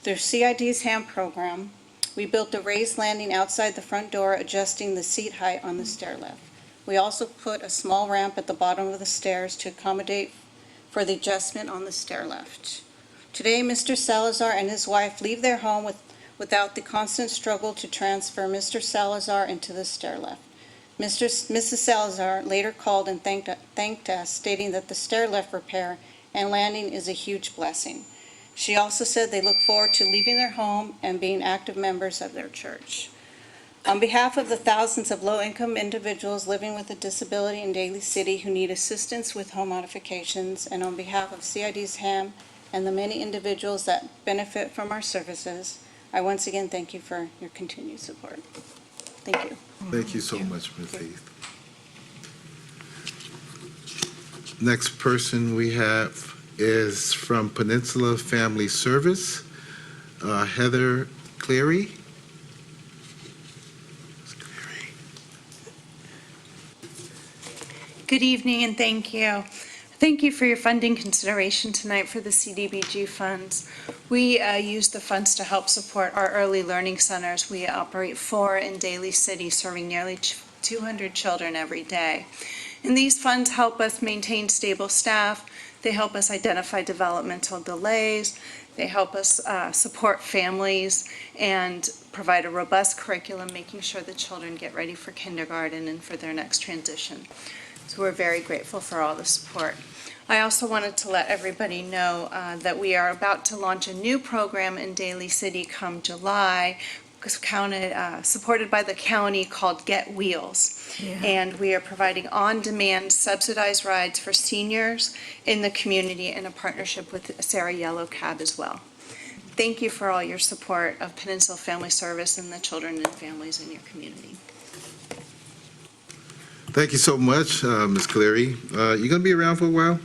Through CID's HAM program, we built a raised landing outside the front door, adjusting the seat height on the stair lift. We also put a small ramp at the bottom of the stairs to accommodate for the adjustment on the stair lift. Today, Mr. Salazar and his wife leave their home without the constant struggle to transfer Mr. Salazar into the stair lift. Mrs. Salazar later called and thanked us, stating that the stair lift repair and landing is a huge blessing. She also said they look forward to leaving their home and being active members of their church. On behalf of the thousands of low-income individuals living with a disability in Daly City who need assistance with home modifications, and on behalf of CID's HAM and the many individuals that benefit from our services, I once again thank you for your continued support. Thank you. Thank you so much, Ms. Heath. Next person we have is from Peninsula Family Service, Heather Cleary. Good evening and thank you. Thank you for your funding consideration tonight for the CDBG funds. We use the funds to help support our early learning centers. We operate 4 in Daly City, serving nearly 200 children every day. And these funds help us maintain stable staff. They help us identify developmental delays. They help us support families and provide a robust curriculum, making sure the children get ready for kindergarten and for their next transition. So we're very grateful for all the support. I also wanted to let everybody know that we are about to launch a new program in Daly City come July, supported by the county, called Get Wheels. Yeah. And we are providing on-demand subsidized rides for seniors in the community in a partnership with Sarah Yellow Cab as well. Thank you for all your support of Peninsula Family Service and the children and families in your community. Thank you so much, Ms. Cleary. You going to be around for a while?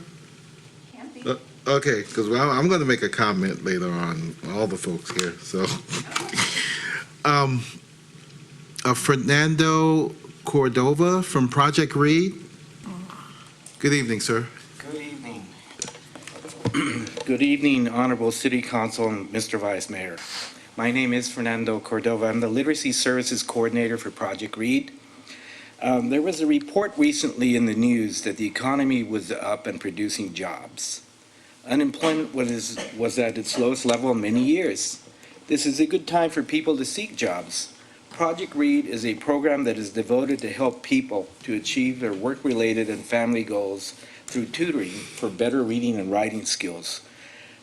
Can be. Okay, because I'm going to make a comment later on all the folks here. So, Fernando Cordova from Project Read. Good evening, sir. Good evening. Good evening, Honorable City Council and Mr. Vice Mayor. My name is Fernando Cordova. I'm the Literacy Services Coordinator for Project Read. There was a report recently in the news that the economy was up and producing jobs. Unemployment was at its lowest level in many years. This is a good time for people to seek jobs. Project Read is a program that is devoted to help people to achieve their work-related and family goals through tutoring for better reading and writing skills.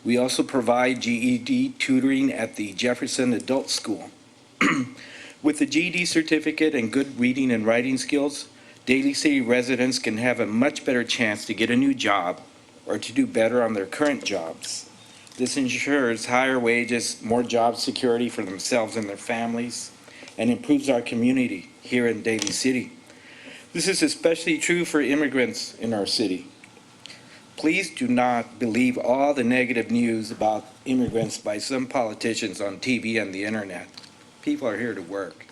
We also provide GED tutoring at the Jefferson Adult School. With the GED certificate and good reading and writing skills, Daly City residents can have a much better chance to get a new job or to do better on their current jobs. This ensures higher wages, more job security for themselves and their families, and improves our community here in Daly City. This is especially true for immigrants in our city. Please do not believe all the negative news about immigrants by some politicians on TV and the internet. People are here to work.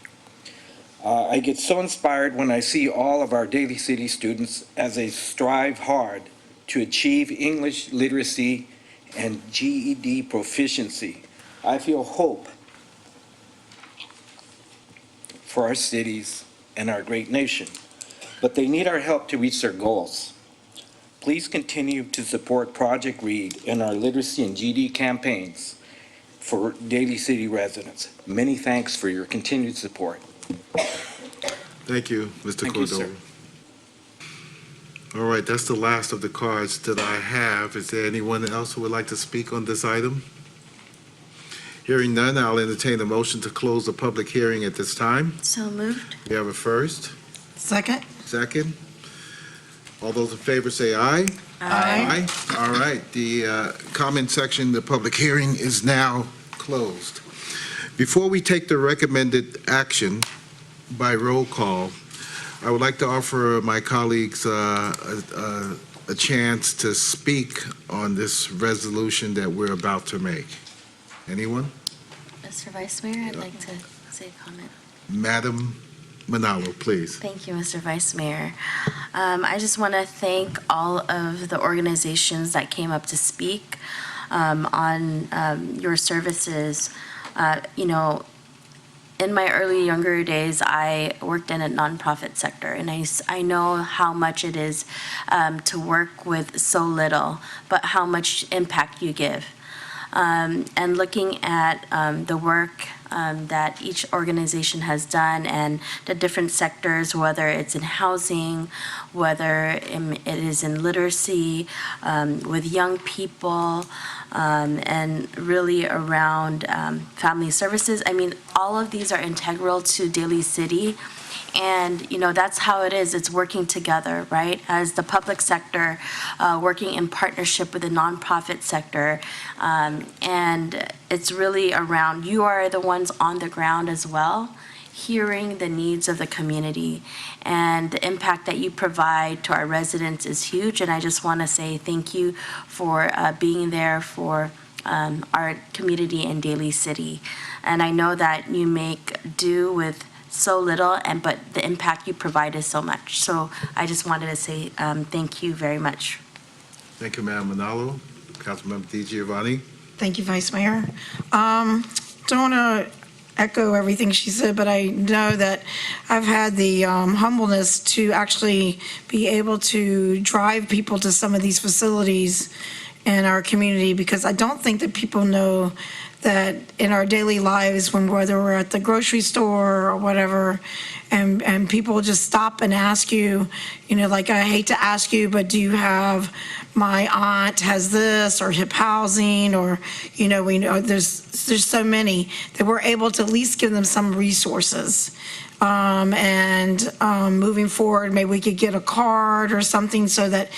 I get so inspired when I see all of our Daly City students as they strive hard to achieve English literacy and GED proficiency. I feel hope for our cities and our great nation, but they need our help to reach their goals. Please continue to support Project Read and our literacy and GED campaigns for Daly City residents. Many thanks for your continued support. Thank you, Mr. Thank you, Cordova. sir. All right, that's the last of the cards that I have. Is there anyone else who would like to speak on this item? Hearing none, I'll entertain a motion to close the public hearing at this time. So moved. We have a first, Second? second. All those in favor say aye. Aye. All right, the comment section, the public hearing is now closed. Before we take the recommended action by roll call, I would like to offer my colleagues a chance to speak on this resolution that we're about to make. Anyone? Mr. Vice Mayor, I'd like to say a comment. Madam Manalo, please. Thank you, Mr. Vice Mayor. I just want to thank all of the organizations that came up to speak on your services. In my early younger days, I worked in a nonprofit sector, and I know how much it is to work with so little, but how much impact you give. And looking at the work that each organization has done and the different sectors, whether it's in housing, whether it is in literacy, with young people, and really around family services. I mean, all of these are integral to Daly City. And, that's how it is. It's working together, right? As the public sector, working in partnership with the nonprofit sector. And it's really around, you are the ones on the ground as well, hearing the needs of the community. And the impact that you provide to our residents is huge. And I just want to say thank you for being there for our community in Daly City. And I know that you make do with so little, but the impact you provide is so much. So I just wanted to say thank you very much. Thank you, Madam Manalo. Councilmember DiGiovanni. Thank you, Vice Mayor. Don't want to echo everything she said, but I know that I've had the humbleness to actually be able to drive people to some of these facilities in our community, because I don't think that people know that in our daily lives, whether we're at the grocery store or whatever, and people just stop and ask you, like, I hate to ask you, but do you have, my aunt has this, or HIP housing, or, we know there's so many that we're able to at least give them some resources. And moving forward, maybe we could get a card or something so that,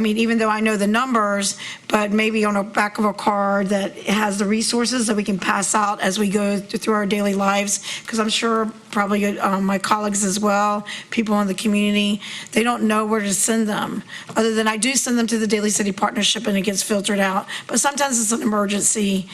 even though I know the numbers, but maybe on the back of a card that has the resources that we can pass out as we go through our daily lives. Because I'm sure probably my colleagues as well, people in the community, they don't know where to send them. Other than I do send them to the Daly City Partnership and it gets filtered out. But sometimes it's an emergency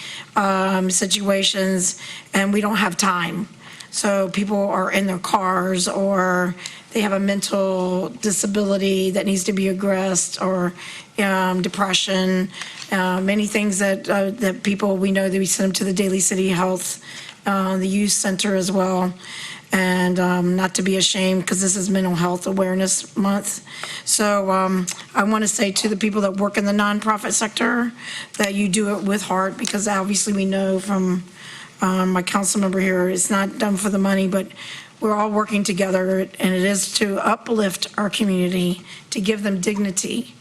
situations and we don't have time. So people are in their cars, or they have a mental disability that needs to be addressed, or depression, many things that people, we know that we send them to the Daly City Health, the youth center as well. And not to be ashamed, because this is Mental Health Awareness Month. So I want to say to the people that work in the nonprofit sector that you do it with heart, because obviously we know from my council member here, it's not done for the money, but we're all working together, and it is to uplift our community, to give them dignity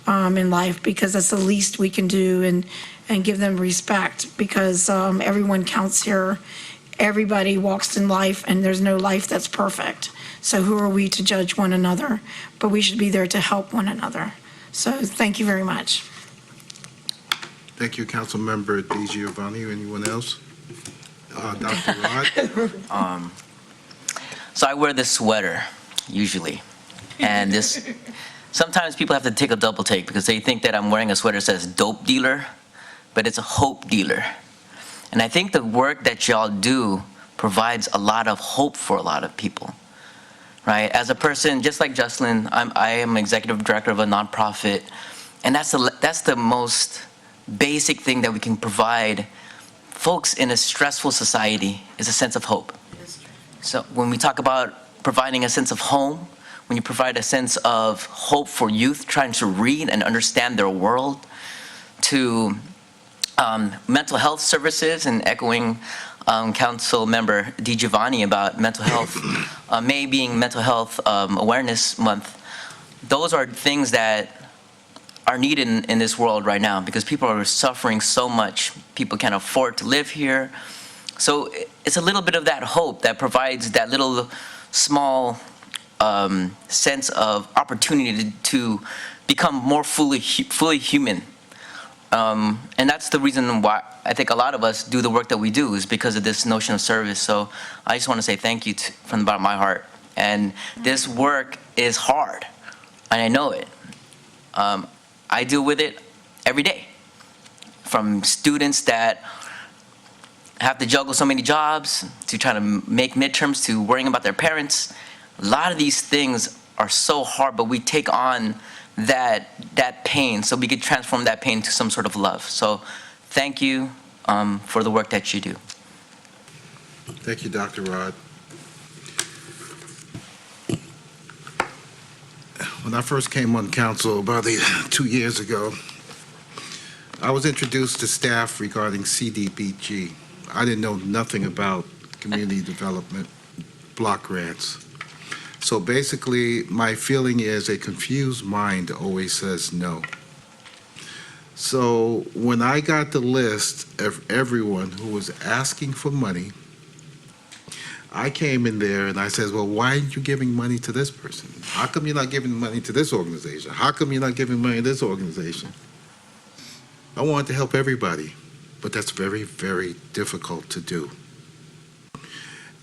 in life, because that's the least we can do, and give them respect, because everyone counts here. Everybody walks in life, and there's no life that's perfect. So who are we to judge one another? But we should be there to help one another. So thank you very much. Thank you, Councilmember DiGiovanni. Anyone else? Dr. Rod? So I wear this sweater usually, and sometimes people have to take a double take because they think that I'm wearing a sweater that says dope dealer, but it's a hope dealer. And I think the work that y'all do provides a lot of hope for a lot of people, right? As a person, just like Jocelyn, I am executive director of a nonprofit, and that's the most basic thing that we can provide folks in a stressful society, is a sense of hope. So when we talk about providing a sense of home, when you provide a sense of hope for youth trying to read and understand their world, to mental health services and echoing Council Member DiGiovanni about mental health, May being Mental Health Awareness Month. Those are things that are needed in this world right now because people are suffering so much. People can't afford to live here. So it's a little bit of that hope that provides that little small sense of opportunity to become more fully human. And that's the reason why I think a lot of us do the work that we do is because of this notion of service. So I just want to say thank you from the bottom of my heart. And this work is hard, and I know it. I deal with it every day, from students that have to juggle so many jobs to trying to make midterms to worrying about their parents. A lot of these things are so hard, but we take on that pain so we could transform that pain to some sort of love. So thank you for the work that you do. Thank you, Dr. Rod. When I first came on council about 2 years ago, I was introduced to staff regarding CDBG. I didn't know nothing about community development block grants. So basically, my feeling is a confused mind always says no. So when I got the list of everyone who was asking for money, I came in there and I said, well, why aren't you giving money to this person? How come you're not giving money to this organization? How come you're not giving money to this organization? I want to help everybody, but that's very, very difficult to do.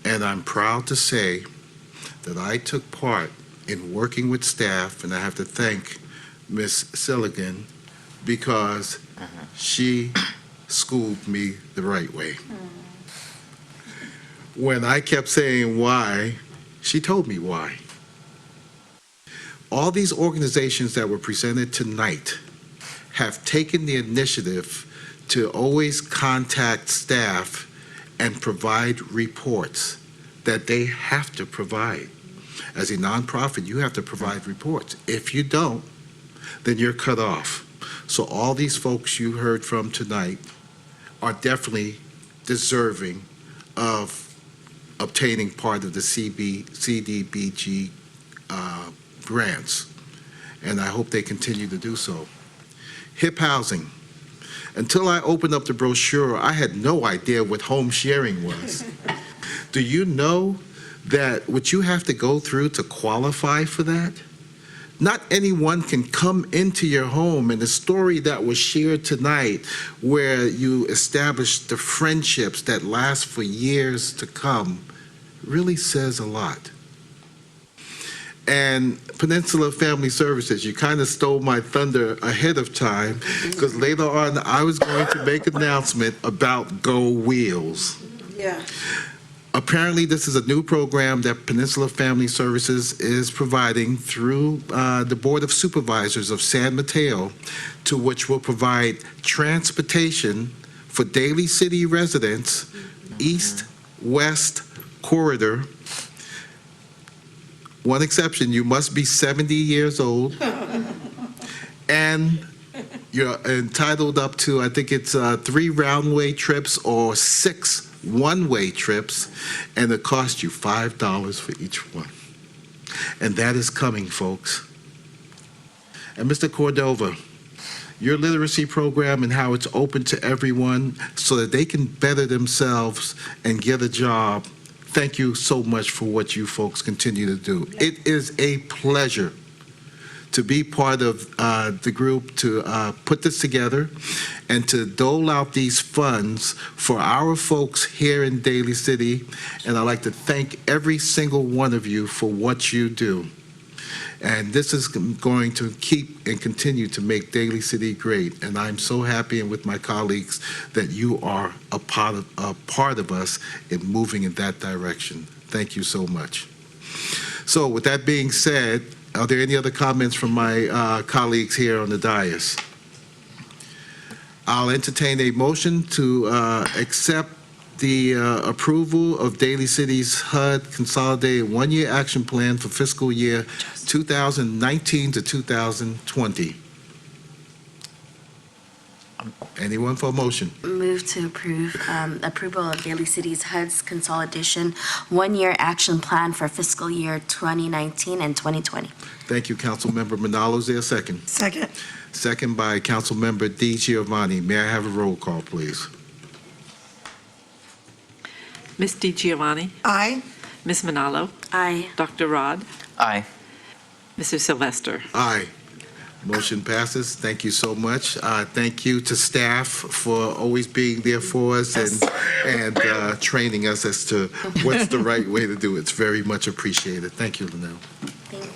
And I'm proud to say that I took part in working with staff, and I have to thank Ms. Silligan because she schooled me the right way. When I kept saying why, she told me why. All these organizations that were presented tonight have taken the initiative to always contact staff and provide reports that they have to provide. As a nonprofit, you have to provide reports. If you don't, then you're cut off. So all these folks you heard from tonight are definitely deserving of obtaining part of the CDBG grants, and I hope they continue to do so. HIP housing. Until I opened up the brochure, I had no idea what home sharing was. Do you know that what you have to go through to qualify for that? Not anyone can come into your home, and the story that was shared tonight where you establish the friendships that last for years to come really says a lot. And Peninsula Family Services, you kind of stole my thunder ahead of time because later on I was going to make an announcement about Go Wheels. Yeah. Apparently, this is a new program that Peninsula Family Services is providing through the Board of Supervisors of San Mateo, to which will provide transportation for Daly City residents, east-west corridor. One exception, you must be 70 years old, and you're entitled up to, I think it's 3 round-way trips or 6 one-way trips, and it costs you $5 for each one. And that is coming, folks. And Mr. Cordova, your literacy program and how it's open to everyone so that they can better themselves and get a job, thank you so much for what you folks continue to do. It is a pleasure to be part of the group to put this together and to dole out these funds for our folks here in Daly City. And I'd like to thank every single one of you for what you do. And this is going to keep and continue to make Daly City great. And I'm so happy, and with my colleagues, that you are a part of us in moving in that direction. Thank you so much. So with that being said, are there any other comments from my colleagues here on the dais? I'll entertain a motion to accept the approval of Daly City's HUD Consolidated One-Year Action Plan for fiscal year 2019 to 2020. Anyone for a motion? Move to approve approval of Daly City's HUD's consolidation one-year action plan for fiscal year 2019 and 2020. Thank you, Councilmember Manalo. Is there a second? Second. Second by Councilmember Di Giovanni. May I have a roll call, please? Ms. DiGiovanni, Aye. Ms. Manalo, Aye. Dr. Rod, Aye. Mr. Sylvester. Aye. Motion passes. Thank you so much. Thank you to staff for always being there for us and training us as to what's the right way to do it. It's very much appreciated. Thank you, Linnell. Thank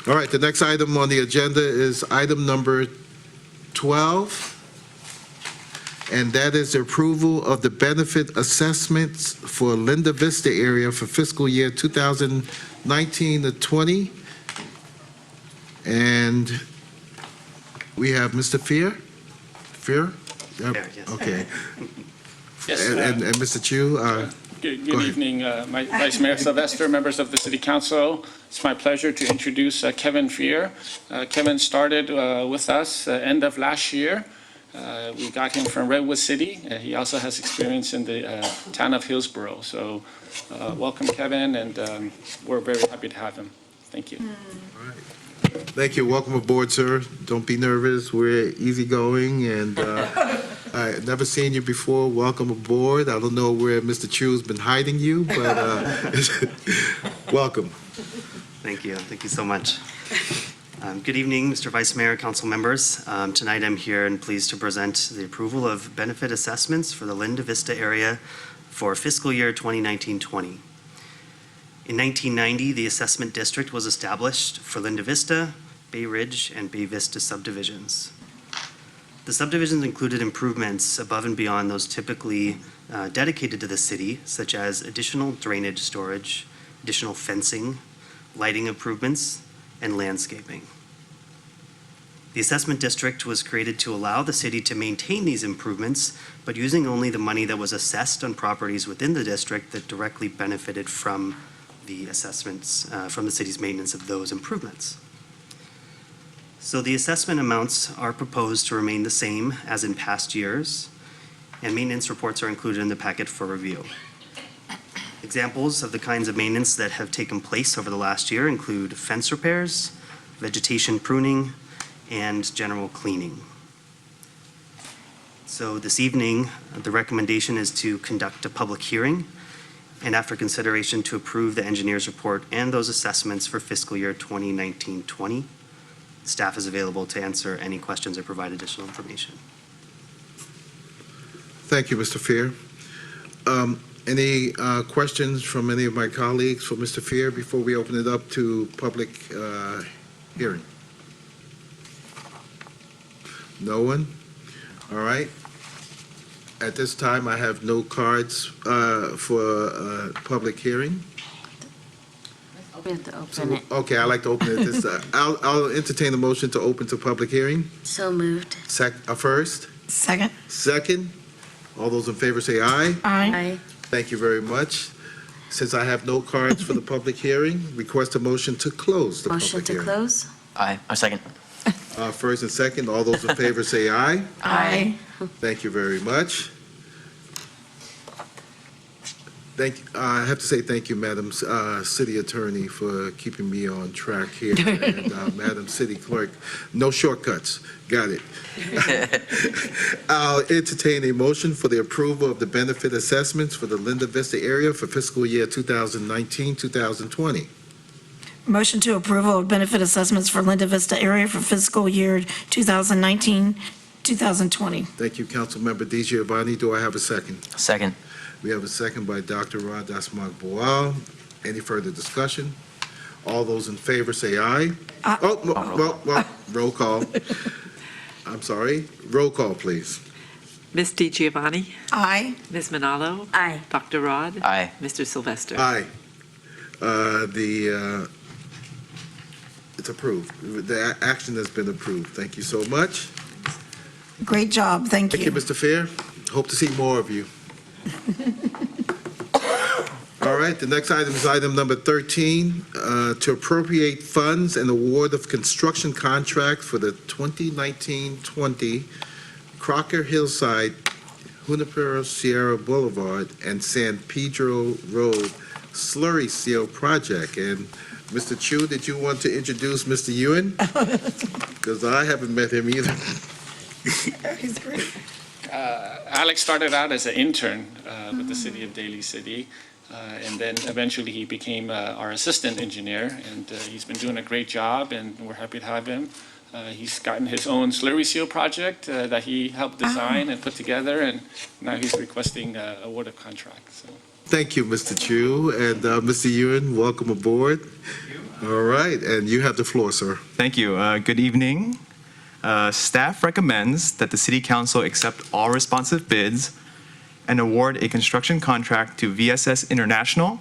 you. All right, the next item on the agenda is item number 12, and that is the approval of the benefit assessments for Linda Vista area for fiscal year 2019 to 20. And we have Mr. Fear? Fear? Yep. Yes. Okay. Yes, And Mr. Chu? Good Go ahead. evening, Vice Mayor Sylvester, members of the City Council. It's my pleasure to introduce Kevin Fear. Kevin started with us end of last year. We got him from Redwood City. He also has experience in the town of Hillsborough. So welcome, Kevin, and we're very happy to have him. Thank you. Thank you. Welcome aboard, sir. Don't be nervous. We're easygoing, and I've never seen you before. Welcome aboard. I don't know where Mr. Chu's been hiding you, but welcome. Thank you. Thank you so much. Good evening, Mr. Vice Mayor, council members. Tonight I'm here and pleased to present the approval of benefit assessments for the Linda Vista area for fiscal year 2019-20. In 1990, the assessment district was established for Linda Vista, Bay Ridge, and Bay Vista subdivisions. The subdivisions included improvements above and beyond those typically dedicated to the city, such as additional drainage storage, additional fencing, lighting improvements, and landscaping. The assessment district was created to allow the city to maintain these improvements, but using only the money that was assessed on properties within the district that directly benefited from the assessments from the city's maintenance of those improvements. So the assessment amounts are proposed to remain the same as in past years, and maintenance reports are included in the packet for review. Examples of the kinds of maintenance that have taken place over the last year include fence repairs, vegetation pruning, and general cleaning. So this evening, the recommendation is to conduct a public hearing and after consideration to approve the engineer's report and those assessments for fiscal year 2019-20. Staff is available to answer any questions or provide additional information. Thank you, Mr. Fear. Any questions from any of my colleagues for Mr. Fear before we open it up to public hearing? No one? All right. At this time, I have no cards for public hearing. We have to open it. Okay, I'd like to open it. I'll entertain a motion to open to public hearing. So moved. First? Second. Second? All those in favor say aye. Aye. Thank you very much. Since I have no cards for the public hearing, request a motion to close the Motion public to hearing. close? Aye. Or second. First and second, all those in favor say aye. Aye. Thank you very much. I have to say thank you, Madam City Attorney, for keeping me on track here, and Madam City Clerk. No shortcuts. Got it. I'll entertain a motion for the approval of the benefit assessments for the Linda Vista area for fiscal year 2019-2020. Motion to approval of benefit assessments for Linda Vista area for fiscal year 2019, 2020. Thank you, Councilmember Di Giovanni. Do I have a second? Second. We have a second by Dr. Rod Dasmag-Boal. Any further discussion? All those in favor say aye. Well, roll call. I'm sorry. Roll call, please. Ms. DiGiovanni, Aye. Ms. Manalo, Aye. Dr. Rod, Aye. Mr. Sylvester. Aye. It's approved. The action has been approved. Thank you so much. Great job. Thank Thank you. you, Mr. Fair. Hope to see more of you. All right, the next item is item number 13, to appropriate funds and award of construction contract for the 2019-20 Crocker Hillside, Junipero Sierra Boulevard, and San Pedro Road slurry seal project. And Mr. Chu, did you want to introduce Mr. Ewan? Because I haven't met him either. He's great. Alex started out as an intern with the city of Daly City, and then eventually he became our assistant engineer, and he's been doing a great job, and we're happy to have him. He's gotten his own slurry seal project that he helped design and put together, and now he's requesting award of contract. So. Thank you, Mr. Chu, and Mr. Ewan, welcome aboard. All right, and you have the floor, sir. Thank you. Good evening. Staff recommends that the City Council accept all responsive bids and award a construction contract to VSS International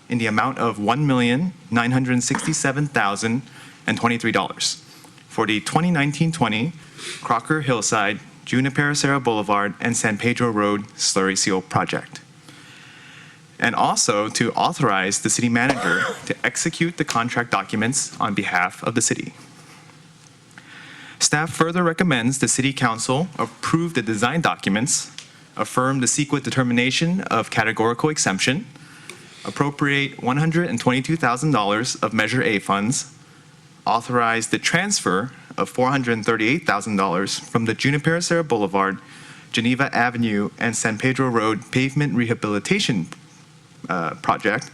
in the amount of $1,967,023 for the 2019-20 Crocker Hillside, Junipero Serra Boulevard, and San Pedro Road slurry seal project. And also to authorize the city manager to execute the contract documents on behalf of the city. Staff further recommends the City Council approve the design documents, affirm the CEQA determination of categorical exemption, appropriate $122,000 of Measure A funds, authorize the transfer of $438,000 from the Junipero Serra Boulevard, Geneva Avenue, and San Pedro Road pavement rehabilitation project,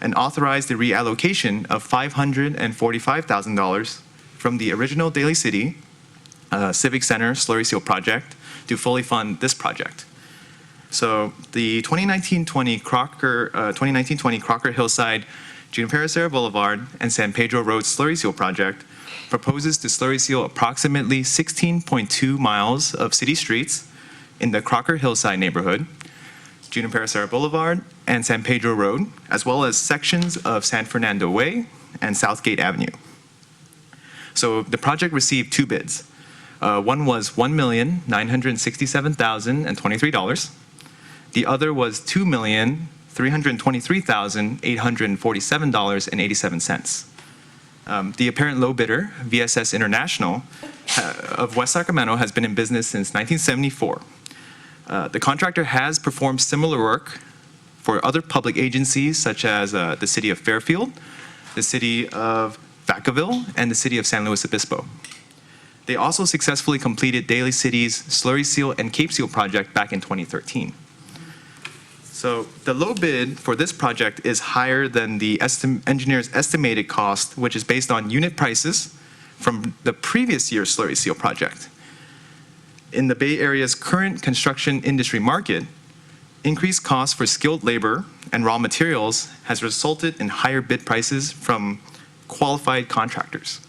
and authorize the reallocation of $545,000 from the original Daly City Civic Center slurry seal project to fully fund this project. So the 2019-20 Crocker Hillside, Junipero Serra Boulevard, and San Pedro Road slurry seal project proposes to slurry seal approximately 16.2 miles of city streets in the Crocker Hillside neighborhood, Junipero Serra Boulevard, and San Pedro Road, as well as sections of San Fernando Way and Southgate Avenue. So the project received two bids. One was $1,967,023. The other was $2,323,847.87. The apparent low bidder, VSS International, of West Sacramento, has been in business since 1974. The contractor has performed similar work for other public agencies such as the City of Fairfield, the City of Vacaville, and the City of San Luis Obispo. They also successfully completed Daly City's slurry seal and cape seal project back in 2013. So the low bid for this project is higher than the engineer's estimated cost, which is based on unit prices from the previous year's slurry seal project. In the Bay Area's current construction industry market, increased costs for skilled labor and raw materials has resulted in higher bid prices from qualified contractors.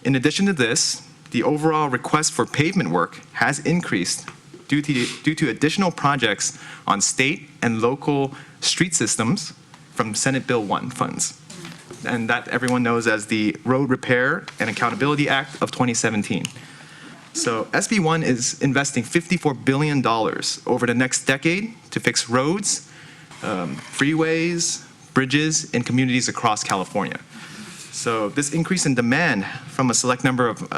In addition to this, the overall request for pavement work has increased due to additional projects on state and local street systems from Senate Bill 1 funds. And that everyone knows as the Road Repair and Accountability Act of 2017. So SB 1 is investing $54 billion over the next decade to fix roads, freeways, bridges in communities across California. So this increase in demand from a select number of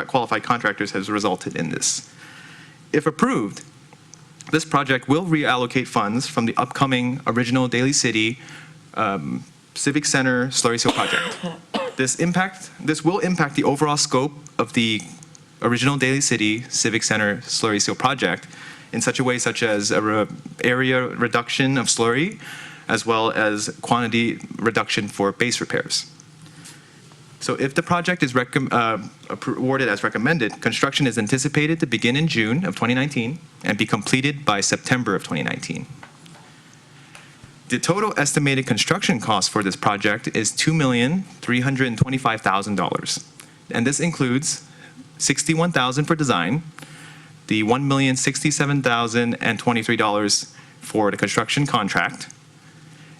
qualified contractors has resulted in this. If approved, this project will reallocate funds from the upcoming original Daly City Civic Center slurry seal project. This will impact the overall scope of the original Daly City Civic Center slurry seal project in such a way such as area reduction of slurry, as well as quantity reduction for base repairs. So if the project is awarded as recommended, construction is anticipated to begin in June of 2019 and be completed by September of 2019. The total estimated construction cost for this project is $2,325,000. And this includes $61,000 for design, the $1,067,023 for the construction contract,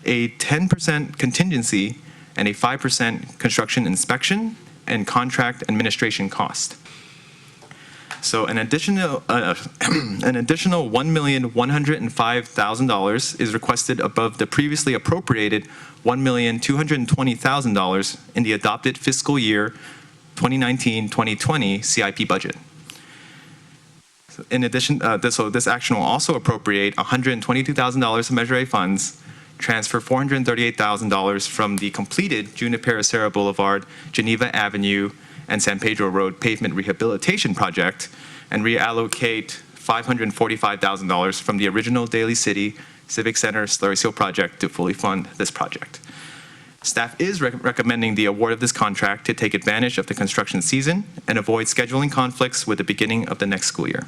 a 10% contingency, and a 5% construction inspection and contract administration cost. So an additional $1,105,000 is requested above the previously appropriated $1,220,000 in the adopted fiscal year 2019-2020 CIP budget. In addition, this action will also appropriate $122,000 to Measure A funds, transfer $438,000 from the completed Junipero Serra Boulevard, Geneva Avenue, and San Pedro Road pavement rehabilitation project, and reallocate $545,000 from the original Daly City Civic Center slurry seal project to fully fund this project. Staff is recommending the award of this contract to take advantage of the construction season and avoid scheduling conflicts with the beginning of the next school year.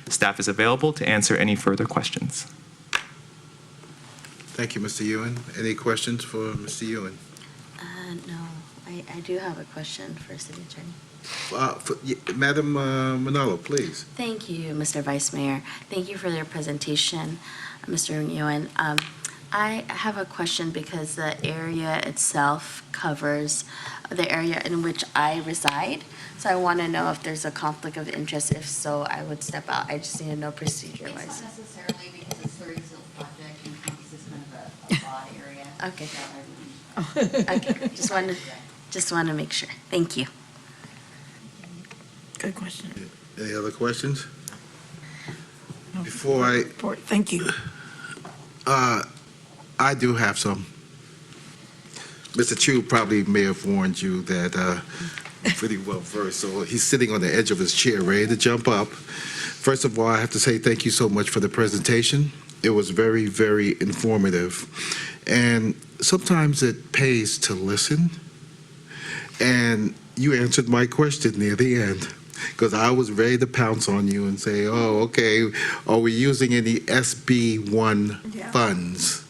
Staff is available to answer any further questions. Thank you, Mr. Ewan. Any questions for Mr. Ewan? No, I do have a question for City Attorney. Madam Manalo, please. Thank you, Mr. Vice Mayor. Thank you for your presentation, Mr. Nguyen. I have a question because the area itself covers the area in which I reside. So I want to know if there's a conflict of interest. If so, I would step out. I just need to know procedure-wise. It's not necessarily because the slurry seal project encompasses kind of a broad area. Okay. Okay, just want to make sure. Thank you. Good question. Any other questions? Before I, Thank you. I do have some. Mr. Chu probably may have warned you that I'm pretty well versed, so he's sitting on the edge of his chair, ready to jump up. First of all, I have to say thank you so much for the presentation. It was very, very informative. And sometimes it pays to listen. And you answered my question near the end, because I was ready to pounce on you and say, oh, okay, are we using any SB1 funds?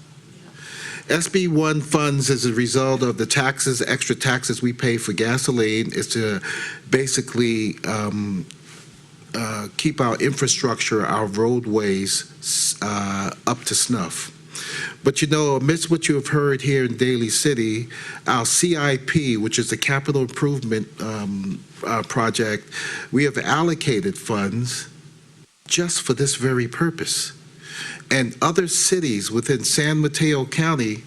SB1 funds, as a result of the taxes, extra taxes we pay for gasoline, is to basically keep our infrastructure, our roadways up to snuff. But you know, amidst what you have heard here in Daly City, our CIP, which is the Capital Improvement Project, we have allocated funds just for this very purpose. And other cities within San Mateo County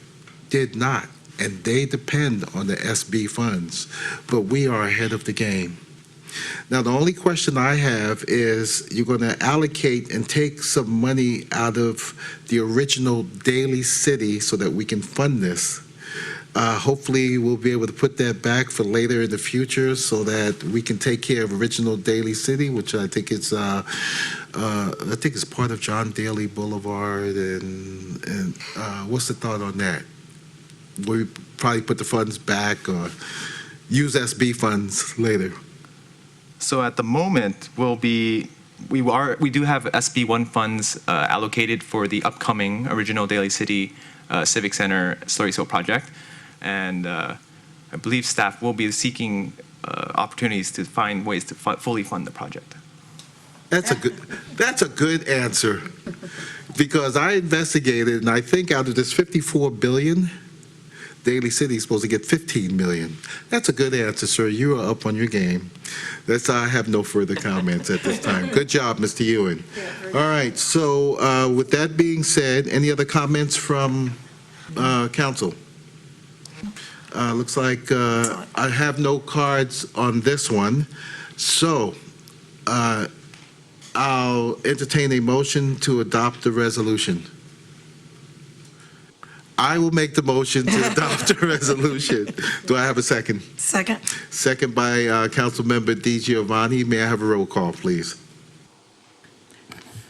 did not, and they depend on the SB funds. But we are ahead of the game. Now, the only question I have is, you're going to allocate and take some money out of the original Daly City so that we can fund this. Hopefully, we'll be able to put that back for later in the future so that we can take care of original Daly City, which I think it's part of John Daly Boulevard. And what's the thought on that? We probably put the funds back or use SB funds later. So at the moment, we do have SB1 funds allocated for the upcoming original Daly City Civic Center slurry seal project. And I believe staff will be seeking opportunities to find ways to fully fund the project. That's a good answer, because I investigated, and I think out of this $54 billion, Daly City is supposed to get $15 million. That's a good answer, sir. You are up on your game. I have no further comments at this time. Good job, Mr. Ewan. All right. So with that being said, any other comments from council? Looks like I have no cards on this one. So I'll entertain a motion to adopt the resolution. I will make the motion to adopt the resolution. Do I have a second? Second. Second by Councilmember DiGiovanni. May I have a roll call, please?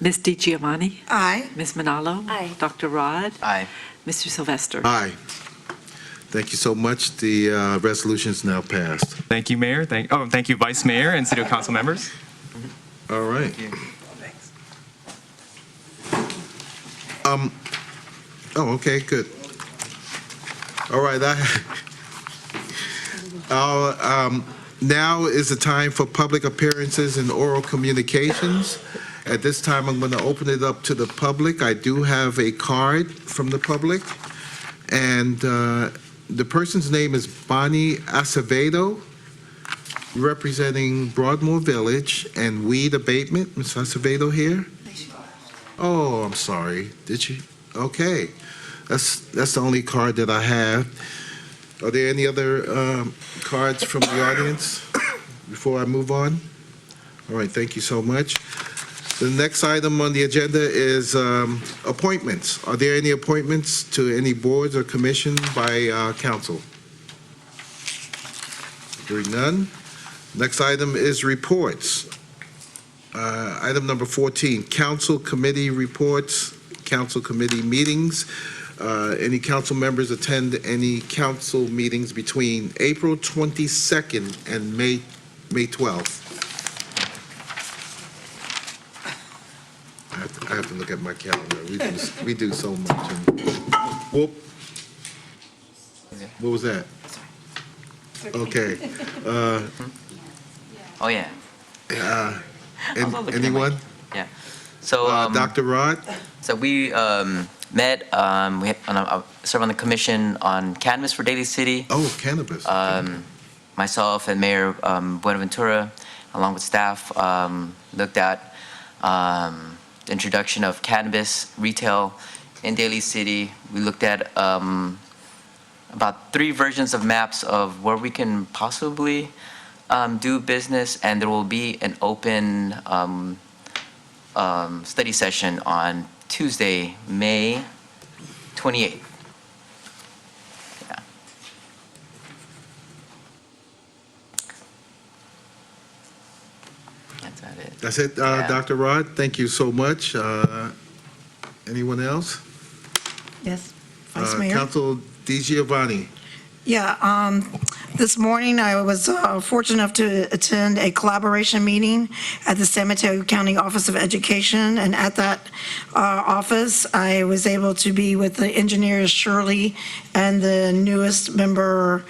Ms. DiGiovanni? Aye. Ms. Manalo? Aye. Dr. Rod? Aye. Mr. Sylvester? Aye. Thank you so much. The resolution is now passed. Thank you, Mayor. Thank you, Vice Mayor and City Council members. All right. Oh, okay, good. All right. Now is the time for public appearances and oral communications. At this time, I'm going to open it up to the public. I do have a card from the public, and the person's name is Bonnie Acevedo. representing Broadmoor Village and weed abatement. Ms. Acevedo here? Oh, I'm sorry. Did you? Okay. That's the only card that I have. Are there any other cards from the audience before I move on? All right, thank you so much. The next item on the agenda is appointments. Are there any appointments to any boards or commissions by council? Hearing none. Next item is reports. Item number 14, council committee reports, council committee meetings. Any council members attend any council meetings between April 22nd and May 12th? I have to look at my calendar. We do so much. Whoop. What was that? Okay. Oh, yeah. Anyone? Yeah. So, Dr. Rod? So we met, we serve on the commission on cannabis for Daly City. Oh, cannabis. Myself and Mayor Buenaventura, along with staff, looked at the introduction of cannabis retail in Daly City. We looked at about 3 versions of maps of where we can possibly do business, and there will be an open study session on Tuesday, May 28th. Yeah. That's about it. That's it, Yeah. Dr. Rod? Thank you so much. Anyone else? Yes, Vice Mayor? Council DiGiovanni. Yeah, this morning I was fortunate enough to attend a collaboration meeting at the San Mateo County Office of Education, and at that office, I was able to be with the engineers Shirley and the newest member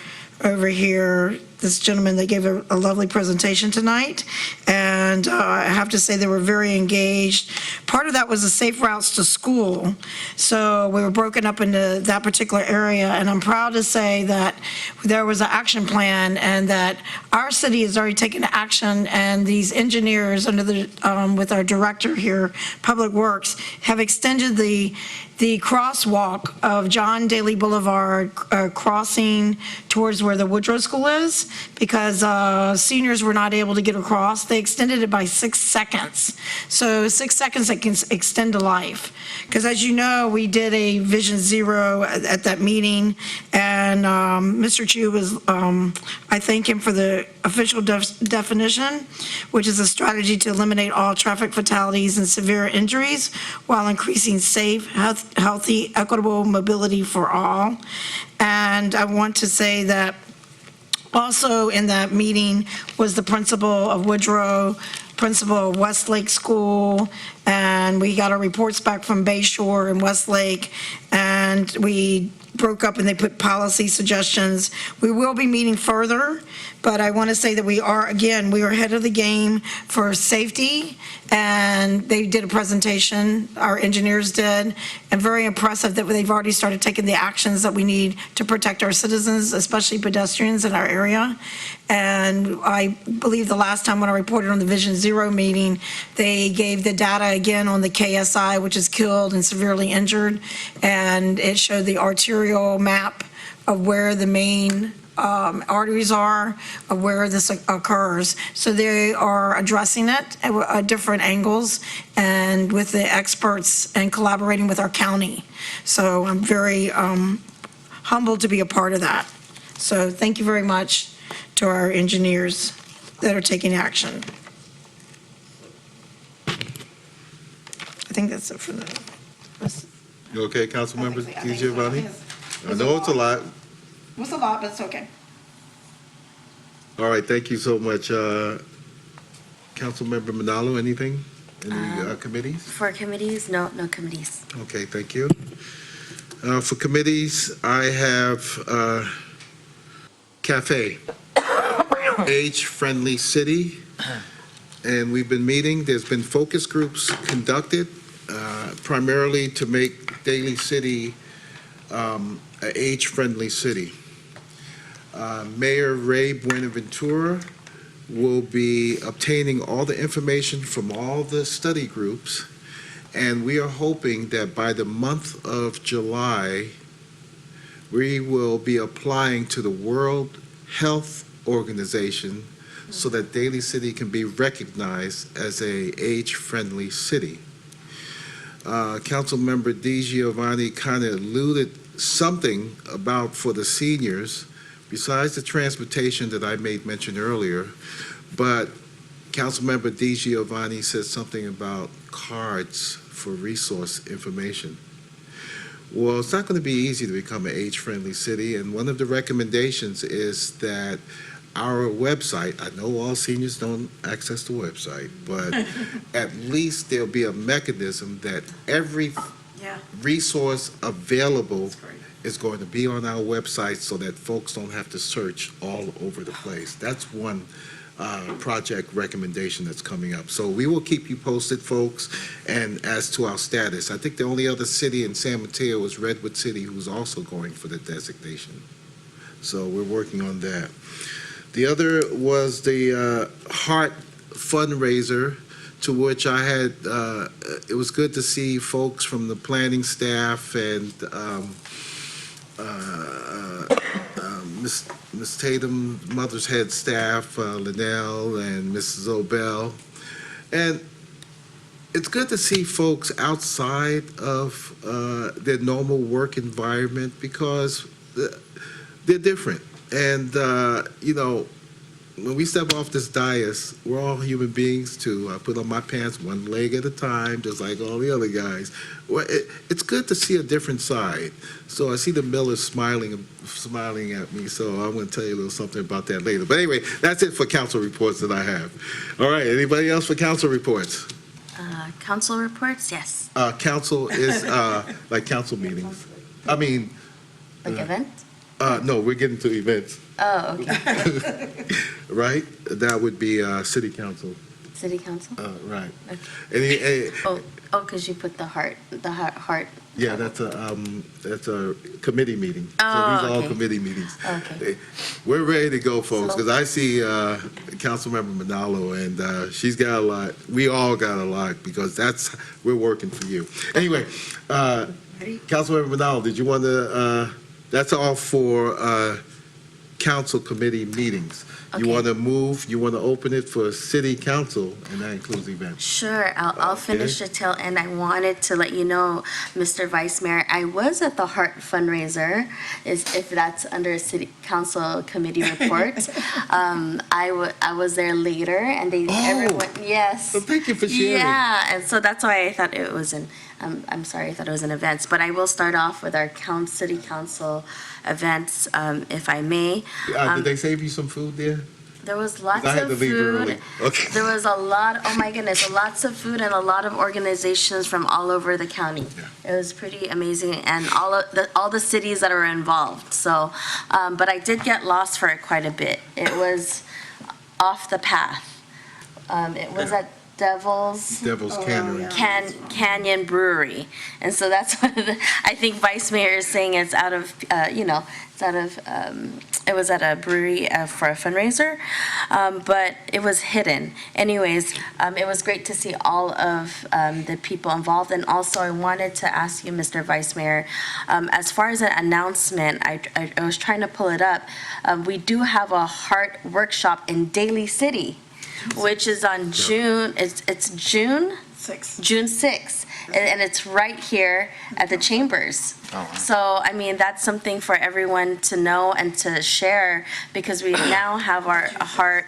over here, this gentleman that gave a lovely presentation tonight, and I have to say they were very engaged. Part of that was the safe routes to school, so we were broken up into that particular area, and I'm proud to say that there was an action plan and that our city has already taken action, and these engineers under the, with our director here, Public Works, have extended the crosswalk of John Daly Boulevard crossing towards where the Woodrow School is, because seniors were not able to get across. They extended it by 6 seconds. So 6 seconds that can extend a life. Because as you know, we did a Vision Zero at that meeting, and Mr. Chu was, I thank him for the official definition, which is a strategy to eliminate all traffic fatalities and severe injuries while increasing safe, healthy, equitable mobility for all. And I want to say that also in that meeting was the principal of Woodrow, principal of Westlake School, and we got our reports back from Bayshore and Westlake, and we broke up and they put policy suggestions. We will be meeting further, but I want to say that we are ahead of the game for safety, and they did a presentation, our engineers did, and very impressive that they've already started taking the actions that we need to protect our citizens, especially pedestrians in our area. And I believe the last time when I reported on the Vision Zero meeting, they gave the data again on the KSI, which is killed and severely injured, and it showed the arterial map of where the main arteries are, of where this occurs. So they are addressing it at different angles and with the experts and collaborating with our county. So I'm very humbled to be a part of that. So thank you very much to our engineers that are taking action. I think that's it for the. You okay, council members DiGiovanni? I know it's a lot. It was a lot, but it's okay. All right, thank you so much. Councilmember Manalo, anything? Any committees? For committees, no committees. Okay, thank you. For committees, I have Cafe, Age-Friendly City, and we've been meeting. There's been focus groups conducted primarily to make Daly City an age-friendly city. Mayor Ray Buenaventura will be obtaining all the information from all the study groups, and we are hoping that by the month of July, we will be applying to the World Health Organization so that Daly City can be recognized as a age-friendly city. Councilmember DiGiovanni kind of alluded something about for the seniors, besides the transportation that I made mention earlier, but Councilmember DiGiovanni said something about cards for resource information. Well, it's not going to be easy to become an age-friendly city, and one of the recommendations is that our website, I know all seniors don't access the website, but at least there'll be a mechanism that every Yeah. resource available is going to be on our website so that folks don't have to search all over the place. That's one project recommendation that's coming up. So we will keep you posted, folks, and as to our status. I think the only other city in San Mateo is Redwood City, who's also going for the designation. So we're working on that. The other was the Heart fundraiser, to which I had, it was good to see folks from the planning staff and Ms. Tatum, Mother's Head staff, Linnell and Mrs. Obel. And it's good to see folks outside of their normal work environment because they're different. And, you know, when we step off this dais, we're all human beings too. I put on my pants one leg at a time, just like all the other guys. Well, it's good to see a different side. So I see the Millers smiling at me, so I'm going to tell you a little something about that later. But anyway, that's it for council reports that I have. All right, anybody else for council reports? Council reports, yes. Council is like council meetings. I mean, Like event? no, we're getting to events. Oh, okay. Right? That would be city council. City council? Right. Okay. Because you put the heart. Yeah, that's a committee meeting. So Oh, these are all okay. committee meetings. Okay. We're ready to go, folks, because I see Councilmember Manalo, and she's got a lot. We all got a lot, because we're working for you. Anyway, Councilmember Manalo, did you want to, that's all for council committee meetings. You Okay. want to move, you want to open it for city council, and that includes events. Sure, I'll finish the tail end. I wanted to let you know, Mr. Vice Mayor, I was at the Heart fundraiser, if that's under a city council committee report. I was there later, and everyone, yes. Well, thank you for sharing. Yeah, and so that's why I thought it was I'm sorry, I thought it was an event, but I will start off with our city council events, if I may. Did they save you some food there? There was lots I had to of leave food. early. Okay. There was a lot, oh my goodness, lots of food and a lot of organizations from all over the county. It was pretty amazing, and all the cities that are involved. So, but I did get lost for it quite a bit. It was off the path. It was at Devil's Cannery. Canyon Brewery, and so that's what I think Vice Mayor is saying. It's out of, it's out of. It was at a brewery for a fundraiser, but it was hidden. Anyways, it was great to see all of the people involved, and also I wanted to ask you, Mr. Vice Mayor, as far as an announcement, I was trying to pull it up. We do have a heart workshop in Daly City, which is on June, it's June 6th, and it's right here at the Chambers. So, I mean, that's something for everyone to know and to share, because we now have our heart,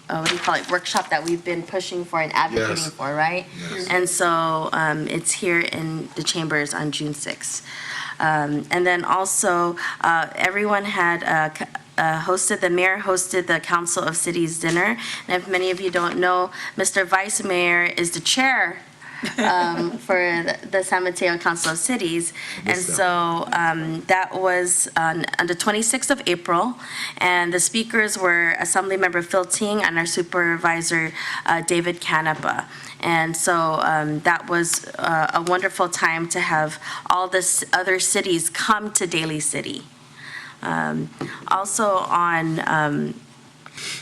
what do you call it, workshop that we've been pushing for and advocating Yes. for, right? Yes. And so it's here in the Chambers on June 6th. And then also, everyone had the mayor hosted the Council of Cities dinner. And if many of you don't know, Mr. Vice Mayor is the chair for the San Mateo Council of Cities. And so that was on the 26th of April. And the speakers were Assemblymember Phil Ting and our supervisor, David Canepa. And so that was a wonderful time to have all the other cities come to Daly City. Also on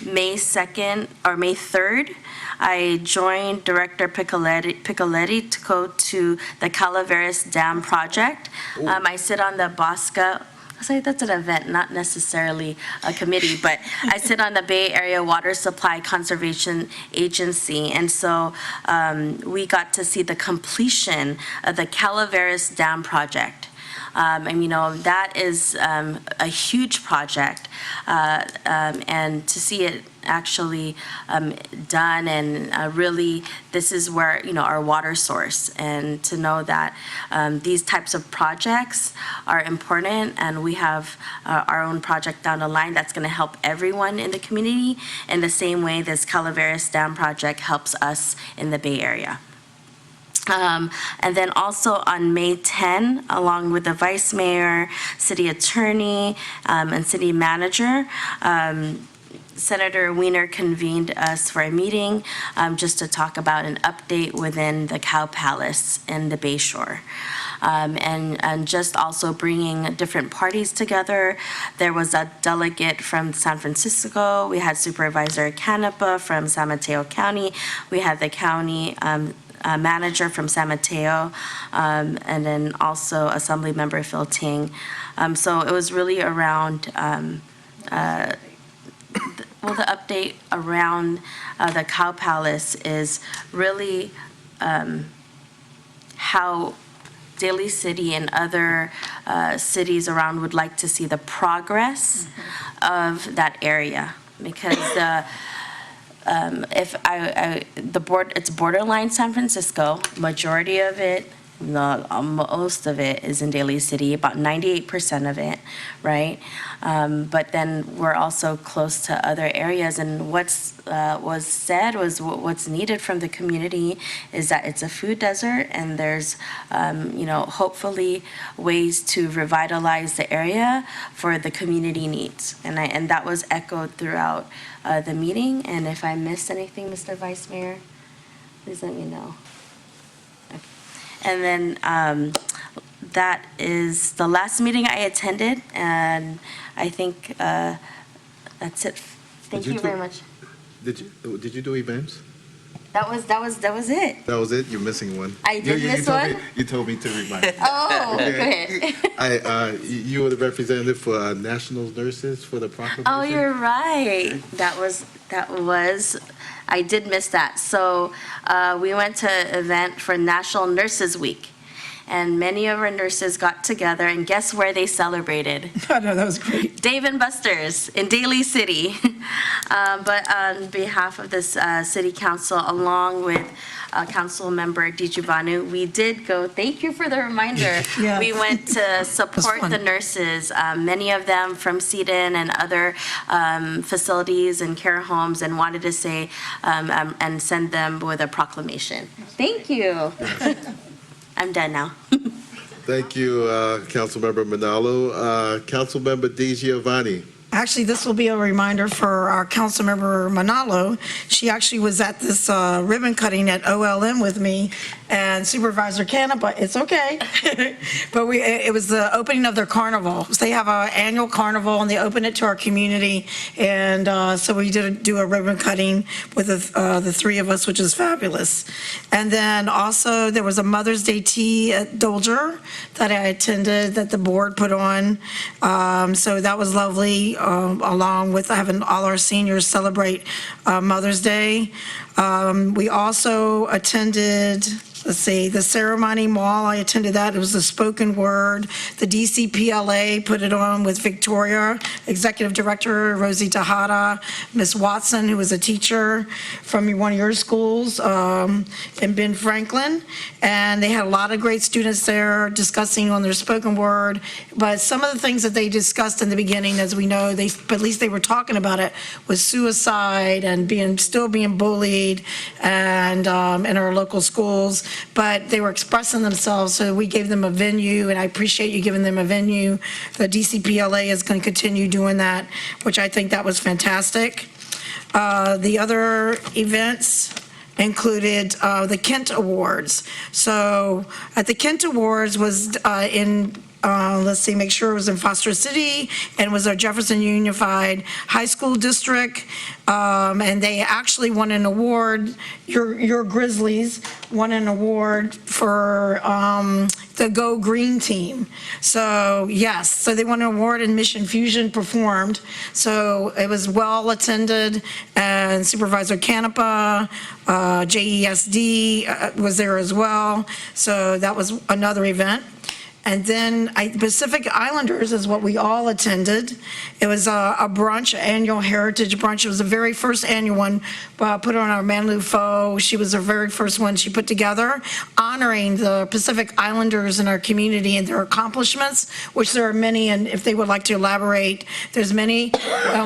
May 2nd or May 3rd, I joined Director Piccoletti to go to the Calaveras Dam project. I sit on the Bosca. I say that's an event, not necessarily a committee, but I sit on the Bay Area Water Supply Conservation Agency, and so we got to see the completion of the Calaveras Dam project. And, you know, that is a huge project, and to see it actually done, and really, this is where, you know, our water source, and to know that these types of projects are important, and we have our own project down the line that's going to help everyone in the community in the same way this Calaveras Dam project helps us in the Bay Area. And then also on May 10, along with the vice mayor, city attorney, and city manager, Senator Wiener convened us for a meeting just to talk about an update within the Cow Palace in the Bay Shore. And just also bringing different parties together. There was a delegate from San Francisco. We had Supervisor Canepa from San Mateo County. We had the county manager from San Mateo, and then also Assembly Member Phil Ting. So it was really around, the update around the Cow Palace is really how Daly City and other cities around would like to see the progress of that area, because it's borderline San Francisco. Majority of it, most of it is in Daly City, about 98% of it, right? But then we're also close to other areas, and what's was said was what's needed from the community is that it's a food desert, and there's, hopefully ways to revitalize the area for the community needs. And that was echoed throughout the meeting. And if I missed anything, Mr. Vice Mayor, please let me know. And then that is the last meeting I attended, and I think that's it. Thank you very much. Did you do events? That was it. That was it? You're missing one. I did miss one? You told me to remind. Oh, Okay. go ahead. You were the representative for National Nurses for the proclamation? Oh, you're right. That was, I did miss that. So we went to an event for National Nurses Week, and many of our nurses got together, and guess where they celebrated? I know, that was great. Dave & Buster's in Daly City. But on behalf of this city council, along with Council Member DiGiovanni, we did go, thank you for the reminder. Yes. We went to support fun. the nurses, many of them from CEDN and other facilities and care homes, and wanted to say and send them with a proclamation. Thank you. I'm done now. Thank you, Councilmember Manalo. Councilmember DiGiovanni. Actually, this will be a reminder for our Councilmember Manalo. She actually was at this ribbon cutting at OLM with me, and Supervisor Canepa, it's okay. But it was the opening of their carnival. So they have an annual carnival, and they open it to our community. And so we did do a ribbon cutting with the three of us, which is fabulous. And then also, there was a Mother's Day tea at Dolger that I attended, that the board put on. So that was lovely. Along with having all our seniors celebrate Mother's Day. We also attended, the ceremony mall. I attended that. It was the spoken word. The DCPLA put it on with Victoria, Executive Director Rosie Tejada, Miss Watson, who was a teacher from one of your schools, in Ben Franklin. And they had a lot of great students there discussing on their spoken word. But some of the things that they discussed in the beginning, as we know, but at least they were talking about it, was suicide and still being bullied and in our local schools. But they were expressing themselves, so we gave them a venue, and I appreciate you giving them a venue. The DCPLA is going to continue doing that, which I think that was fantastic. The other events included the Kent Awards. So at the Kent Awards was in let's see, make sure it was in Foster City, and was our Jefferson Unified High School District. And they actually won an award, your Grizzlies won an award for the Go Green team. So, yes, so they won an award and Mission Fusion performed. So it was well attended, and Supervisor Canepa, JESD was there as well. So that was another event. And then Pacific Islanders is what we all attended. It was a brunch, annual heritage brunch. It was the very first annual one put on our Manlu Fo. She was the very first one she put together, honoring the Pacific Islanders in our community and their accomplishments, which there are many, and if they would like to elaborate, there's many.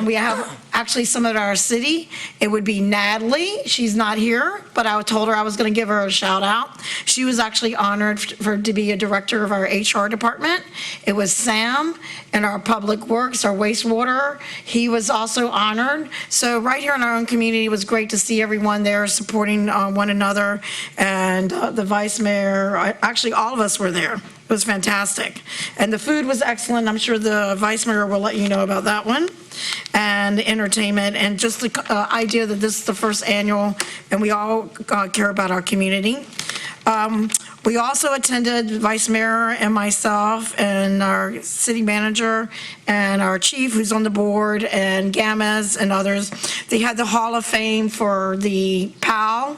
We have actually some at our city. It would be Natalie. She's not here, but I told her I was going to give her a shout out. She was actually honored to be a director of our HR department. It was Sam in our Public Works, our wastewater. He was also honored. So right here in our own community, it was great to see everyone there supporting one another. And the vice mayor, actually all of us were there. It was fantastic. And the food was excellent. I'm sure the vice mayor will let you know about that one. And entertainment, and just the idea that this is the first annual, and we all care about our community. We also attended, Vice Mayor and myself and our city manager and our chief who's on the board and Gamez and others. They had the Hall of Fame for the PAL,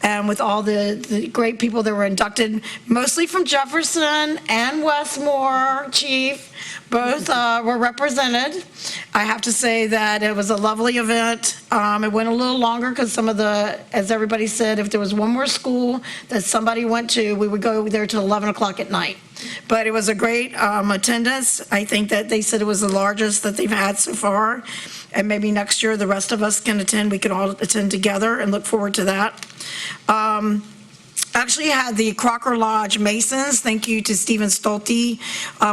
and with all the great people that were inducted, mostly from Jefferson and Westmore, chief. Both were represented. I have to say that it was a lovely event. It went a little longer because some of the, as everybody said, if there was one more school that somebody went to, we would go there till 11 o'clock at night. But it was a great attendance. I think that they said it was the largest that they've had so far. And maybe next year the rest of us can attend. We can all attend together and look forward to that. Actually had the Crocker Lodge Masons. Thank you to Stephen Stolte.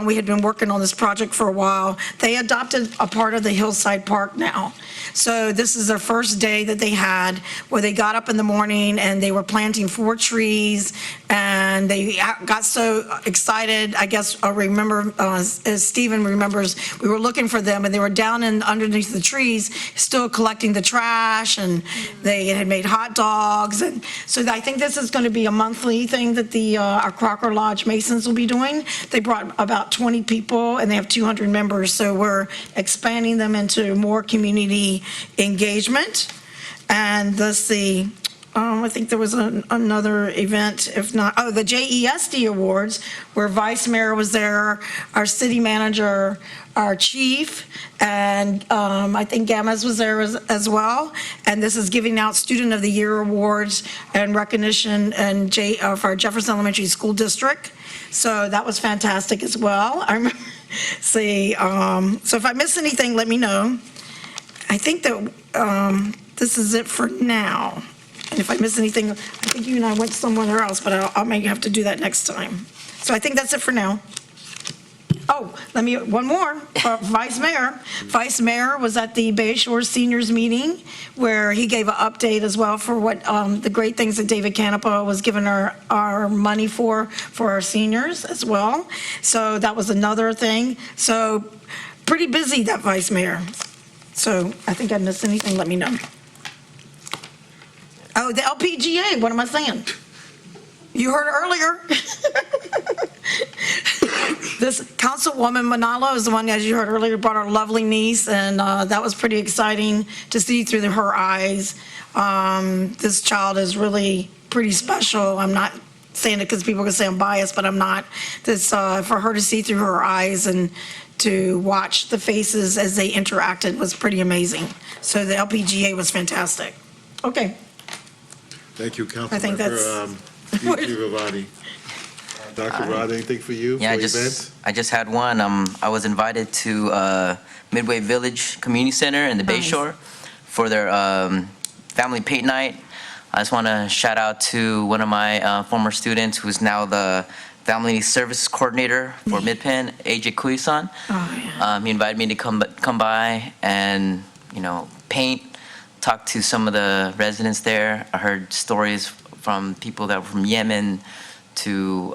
We had been working on this project for a while. They adopted a part of the Hillside Park now. So this is their first day that they had, where they got up in the morning and they were planting 4 trees, and they got so excited. I guess I remember, as Stephen remembers, we were looking for them, and they were down underneath the trees, still collecting the trash, and they had made hot dogs. And so I think this is going to be a monthly thing that our Crocker Lodge Masons will be doing. They brought about 20 people, and they have 200 members, so we're expanding them into more community engagement. And let's see, I think there was another event, if not, the JESD Awards, where Vice Mayor was there, our city manager, our chief, and I think Gamez was there as well. And this is giving out Student of the Year awards and recognition of our Jefferson Elementary School District. So that was fantastic as well. I remember, so if I miss anything, let me know. I think that this is it for now. And if I miss anything, I think you and I went somewhere else, but I may have to do that next time. So I think that's it for now. Oh, one more, Vice Mayor. Vice Mayor was at the Bay Shore Seniors Meeting, where he gave an update as well for what the great things that David Canepa was giving our money for our seniors as well. So that was another thing. So pretty busy, that Vice Mayor. So I think I missed anything, let me know. Oh, the LPGA, what am I saying? You heard earlier. This Councilwoman Manalo is the one, as you heard earlier, brought our lovely niece, and that was pretty exciting to see through her eyes. This child is really pretty special. I'm not saying it because people can say I'm biased, but I'm not. This for her to see through her eyes and to watch the faces as they interacted was pretty amazing. So the LPGA was fantastic. Okay. Thank you, Councilmember. I think that's- Vivani. Dr. Rod, anything for you? Yeah, for events? I just had one. I was invited to Midway Village Community Center in the Bay Shore for their family paint night. I just want to shout out to one of my former students who's now the Family Services Coordinator for Midpen, AJ Kuisan. He invited me to come by and, paint, talk to some of the residents there. I heard stories from people that were from Yemen to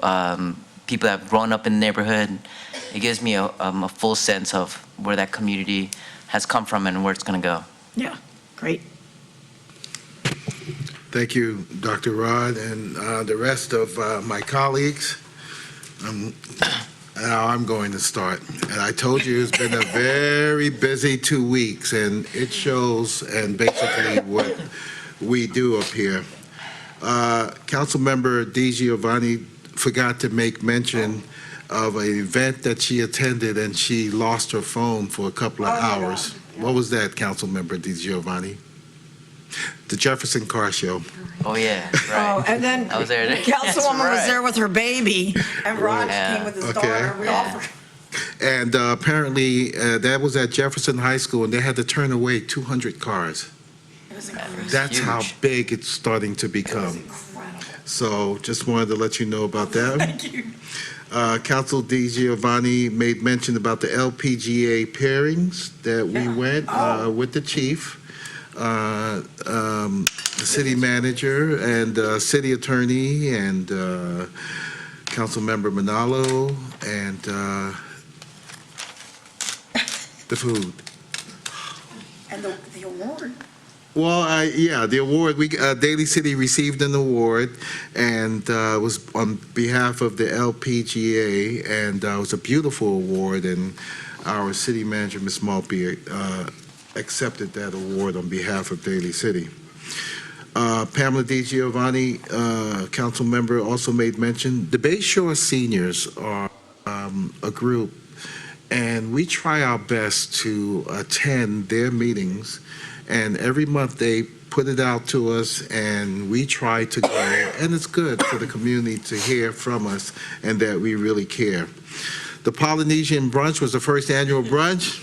people that have grown up in the neighborhood. It gives me a full sense of where that community has come from and where it's going to go. Yeah, great. Thank you, Dr. Rod, and the rest of my colleagues. Now I'm going to start. And I told you it's been a very busy 2 weeks, and it shows and basically what we do up here. Councilmember DiGiovanni forgot to make mention of an event that she attended, and she lost her phone for a couple of hours. What was that, Councilmember DiGiovanni? The Jefferson Car Show. Oh, yeah, Oh, right. and then I was there. Councilwoman was there with her baby, and Rod Yeah. came with his Okay. daughter. We all And apparently, that was at Jefferson High School, and they had to turn away 200 cars. It was incredible. That's how Huge. big it's starting to become. So just wanted to let you know about that. Thank you. Council DiGiovanni made mention about the LPGA pairings that we went with the chief, the city manager, and city attorney, and Councilmember Manalo, and the food. And the award. Well, the award, Daly City received an award, and it was on behalf of the LPGA, and it was a beautiful award, and our city manager, Ms. Maltby, accepted that award on behalf of Daly City. Pamela DiGiovanni, council member, also made mention, the Bayshore Seniors are a group, and we try our best to attend their meetings. And every month they put it out to us, and we try to go. And it's good for the community to hear from us and that we really care. The Polynesian Brunch was the first annual brunch.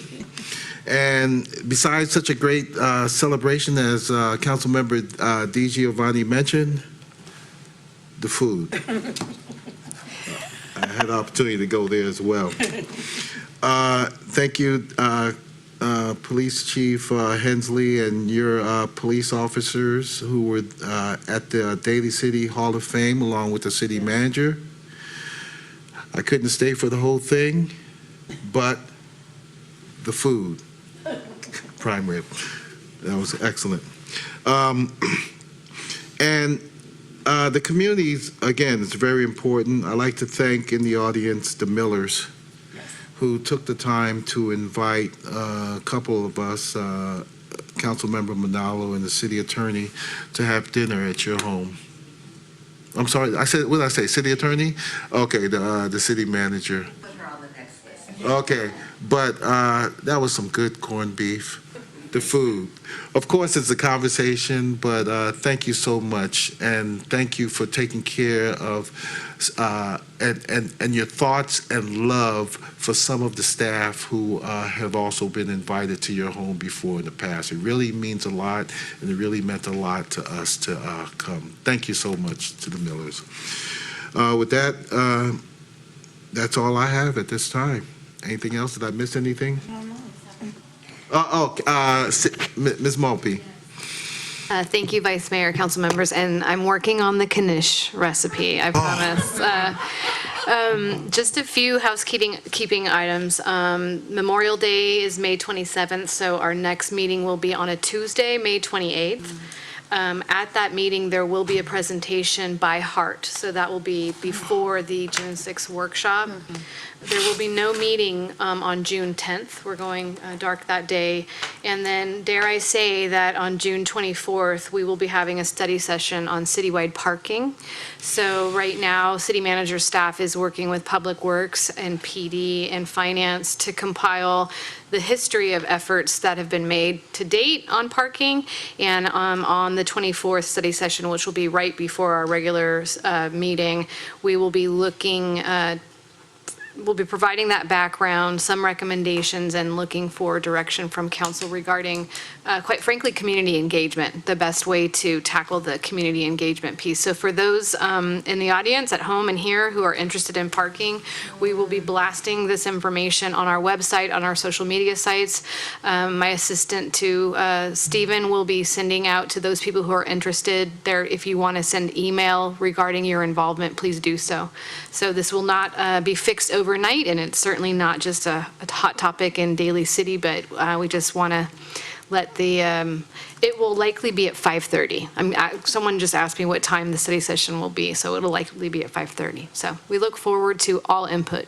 And besides such a great celebration, as Councilmember DiGiovanni mentioned, the food. I had the opportunity to go there as well. Thank you, Police Chief Hensley, and your police officers who were at the Daly City Hall of Fame along with the city manager. I couldn't stay for the whole thing, but the food, prime rib, that was excellent. And the communities, again, it's very important. I'd like to thank in the audience the Millers, who took the time to invite a couple of us, Councilmember Manalo and the city attorney, to have dinner at your home. I'm sorry, what did I say, city attorney? Okay, the city manager. Put her on the next list. Okay, but that was some good corned beef. The food. Of course, it's a conversation, but thank you so much, and thank you for taking care of and your thoughts and love for some of the staff who have also been invited to your home before in the past. It really means a lot, and it really meant a lot to us to come. Thank you so much to the Millers. With that, that's all I have at this time. Anything else? Did I miss anything? Ms. Maltby. Thank you, Vice Mayor, council members, and I'm working on the knish recipe, I promise. Just a few housekeeping items. Memorial Day is May 27th, so our next meeting will be on a Tuesday, May 28th. At that meeting, there will be a presentation by Hart, so that will be before the June 6th workshop. There will be no meeting on June 10th. We're going dark that day. And then, dare I say that on June 24th, we will be having a study session on citywide parking. So right now, city manager staff is working with Public Works and PD and Finance to compile the history of efforts that have been made to date on parking. And on the 24th study session, which will be right before our regular meeting, we will be looking we'll be providing that background, some recommendations, and looking for direction from council regarding, quite frankly, community engagement, the best way to tackle the community engagement piece. So for those in the audience at home and here who are interested in parking, we will be blasting this information on our website, on our social media sites. My assistant to Stephen will be sending out to those people who are interested there. If you want to send email regarding your involvement, please do so. So this will not be fixed overnight, and it's certainly not just a hot topic in Daly City, but we just want to let the, it will likely be at 5:30. Someone just asked me what time the study session will be, so it'll likely be at 5:30. So we look forward to all input.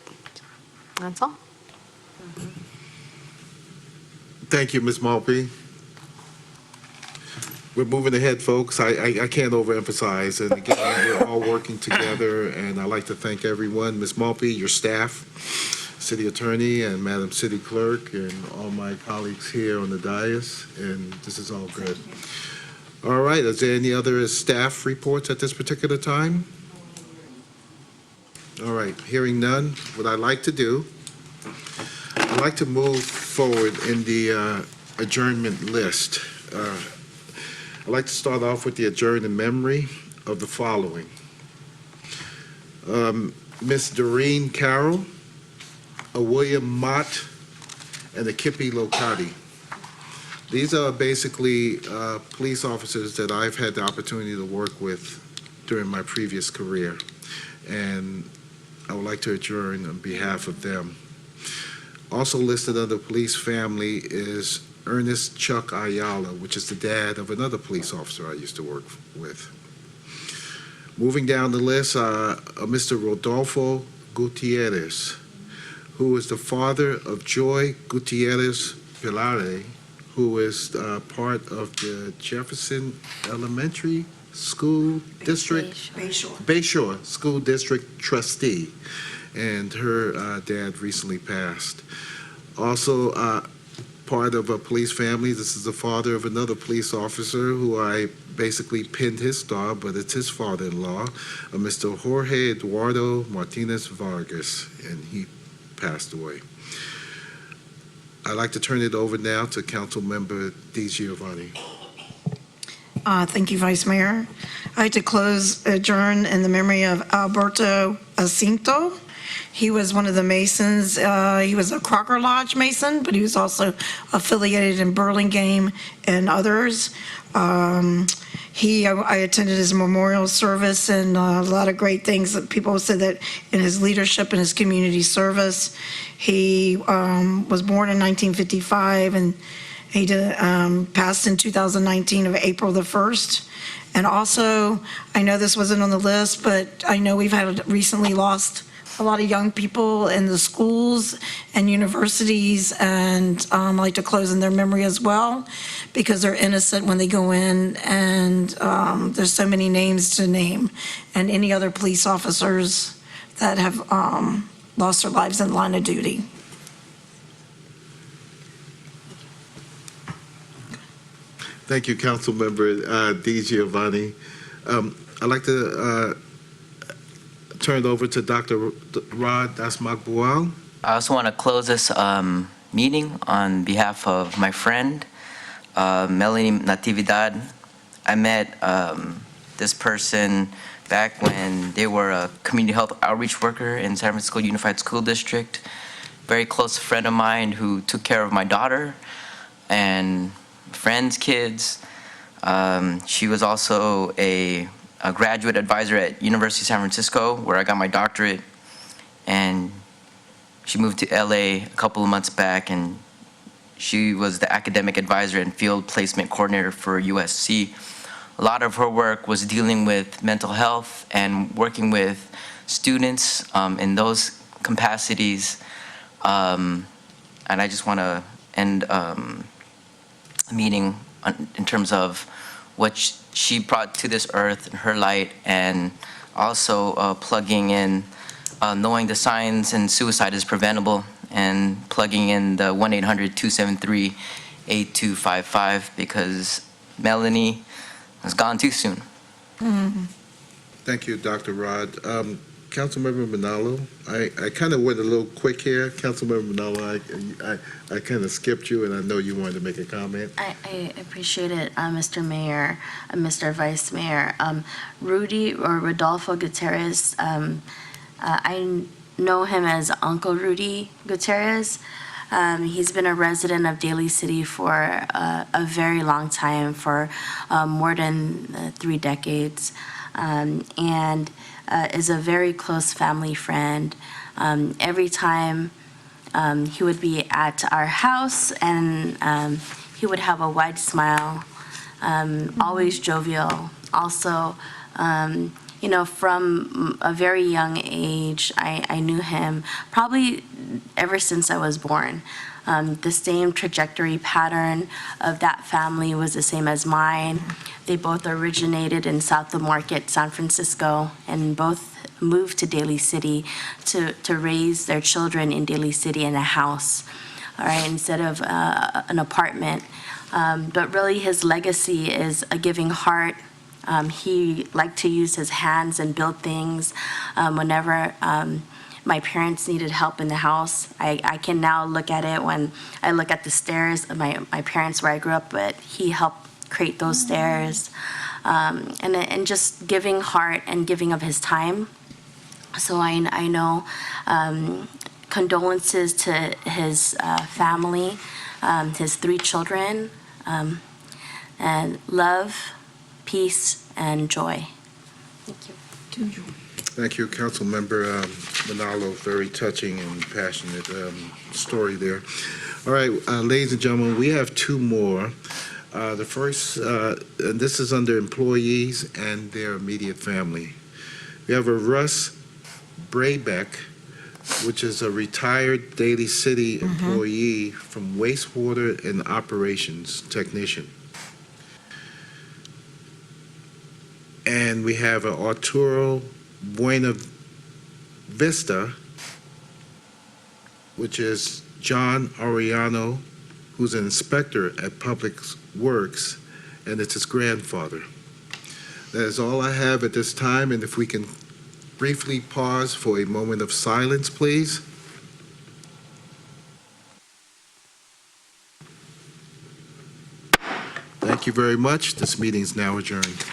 That's all. Thank you, Ms. Malpe. We're moving ahead, folks. I can't overemphasize, and again, we're all working together, and I'd like to thank everyone, Ms. Malpe, your staff, City Attorney, and Madam City Clerk, and all my colleagues here on the dais, and this is all good. All right, is there any other staff reports at this particular time? All right, hearing none, what I'd like to do, I'd like to move forward in the adjournment list. I'd like to start off with the adjourned in memory of the following. Miss Doreen Carroll, a William Mott, and a Kippy Locati. These are basically police officers that I've had the opportunity to work with during my previous career, and I would like to adjourn on behalf of them. Also listed under police family is Ernest Chuck Ayala, which is the dad of another police officer I used to work with. Moving down the list, Mr. Rodolfo Gutierrez, who is the father of Joy Gutierrez Pilare, who is part of the Jefferson Elementary School District, Bayshore School District trustee, and her dad recently passed. Also, part of a police family, this is the father of another police officer who I basically pinned his star, but it's his father-in-law, Mr. Jorge Eduardo Martinez Vargas, and he passed away. I'd like to turn it over now to Councilmember DiGiovanni. Thank you, Vice Mayor. I'd like to adjourn in the memory of Alberto Jacinto. He was one of the Masons. He was a Crocker Lodge Mason, but he was also affiliated in Burlingame and others. I attended his memorial service, and a lot of great things that people said that in his leadership and his community service. He was born in 1955, and he passed in 2019 of April the 1st. And also, I know this wasn't on the list, but I know we've recently lost a lot of young people in the schools and universities, and I like to close in their memory as well, because they're innocent when they go in, and there's so many names to name, and any other police officers that have lost their lives in the line of duty. Thank you, Councilmember DiGiovanni. I'd like to turn it over to Dr. Rod Dasmagbual. I also want to close this meeting on behalf of my friend, Melanie Natividad. I met this person back when they were a community health outreach worker in San Francisco Unified School District. Very close friend of mine who took care of my daughter and friends' kids. She was also a graduate advisor at University of San Francisco, where I got my doctorate, and she moved to LA a couple of months back, and she was the academic advisor and field placement coordinator for USC. A lot of her work was dealing with mental health and working with students in those capacities. And I just want to end the meeting in terms of what she brought to this earth in her light, and also plugging in knowing the signs and suicide is preventable, and plugging in the 1-800-273-8255, because Melanie has gone too soon. Thank you, Dr. Rod. Councilmember Manalo, I kind of went a little quick here. Councilmember Manalo, I kind of skipped you, and I know you wanted to make a comment. I appreciate it, Mr. Mayor, Mr. Vice Mayor. Rudy or Rodolfo Gutierrez, I know him as Uncle Rudy Gutierrez. He's been a resident of Daly City for a very long time, for more than 3 decades, and is a very close family friend. Every time he would be at our house, and he would have a wide smile, always jovial. Also, from a very young age, I knew him probably ever since I was born. The same trajectory pattern of that family was the same as mine. They both originated in South of Market, San Francisco, and both moved to Daly City to raise their children in Daly City in a house, all right, instead of an apartment. But really, his legacy is a giving heart. He liked to use his hands and build things. Whenever my parents needed help in the house, I can now look at it when I look at the stairs of my parents where I grew up, but he helped create those stairs. And just giving heart and giving of his time. So I know condolences to his family, his 3 children, and love, peace, and joy. Thank you. Thank you, Councilmember Manalo. Very touching and passionate story there. All right, ladies and gentlemen, we have 2 more. The first, and this is under employees and their immediate family. We have a Russ Braybeck, which is a retired Daly City employee from wastewater and operations technician. And we have an Arturo Buena Vista, which is John Ariano, who's an inspector at Public Works, and it's his grandfather. That is all I have at this time, and if we can briefly pause for a moment of silence, please. Thank you very much. This meeting is now adjourned.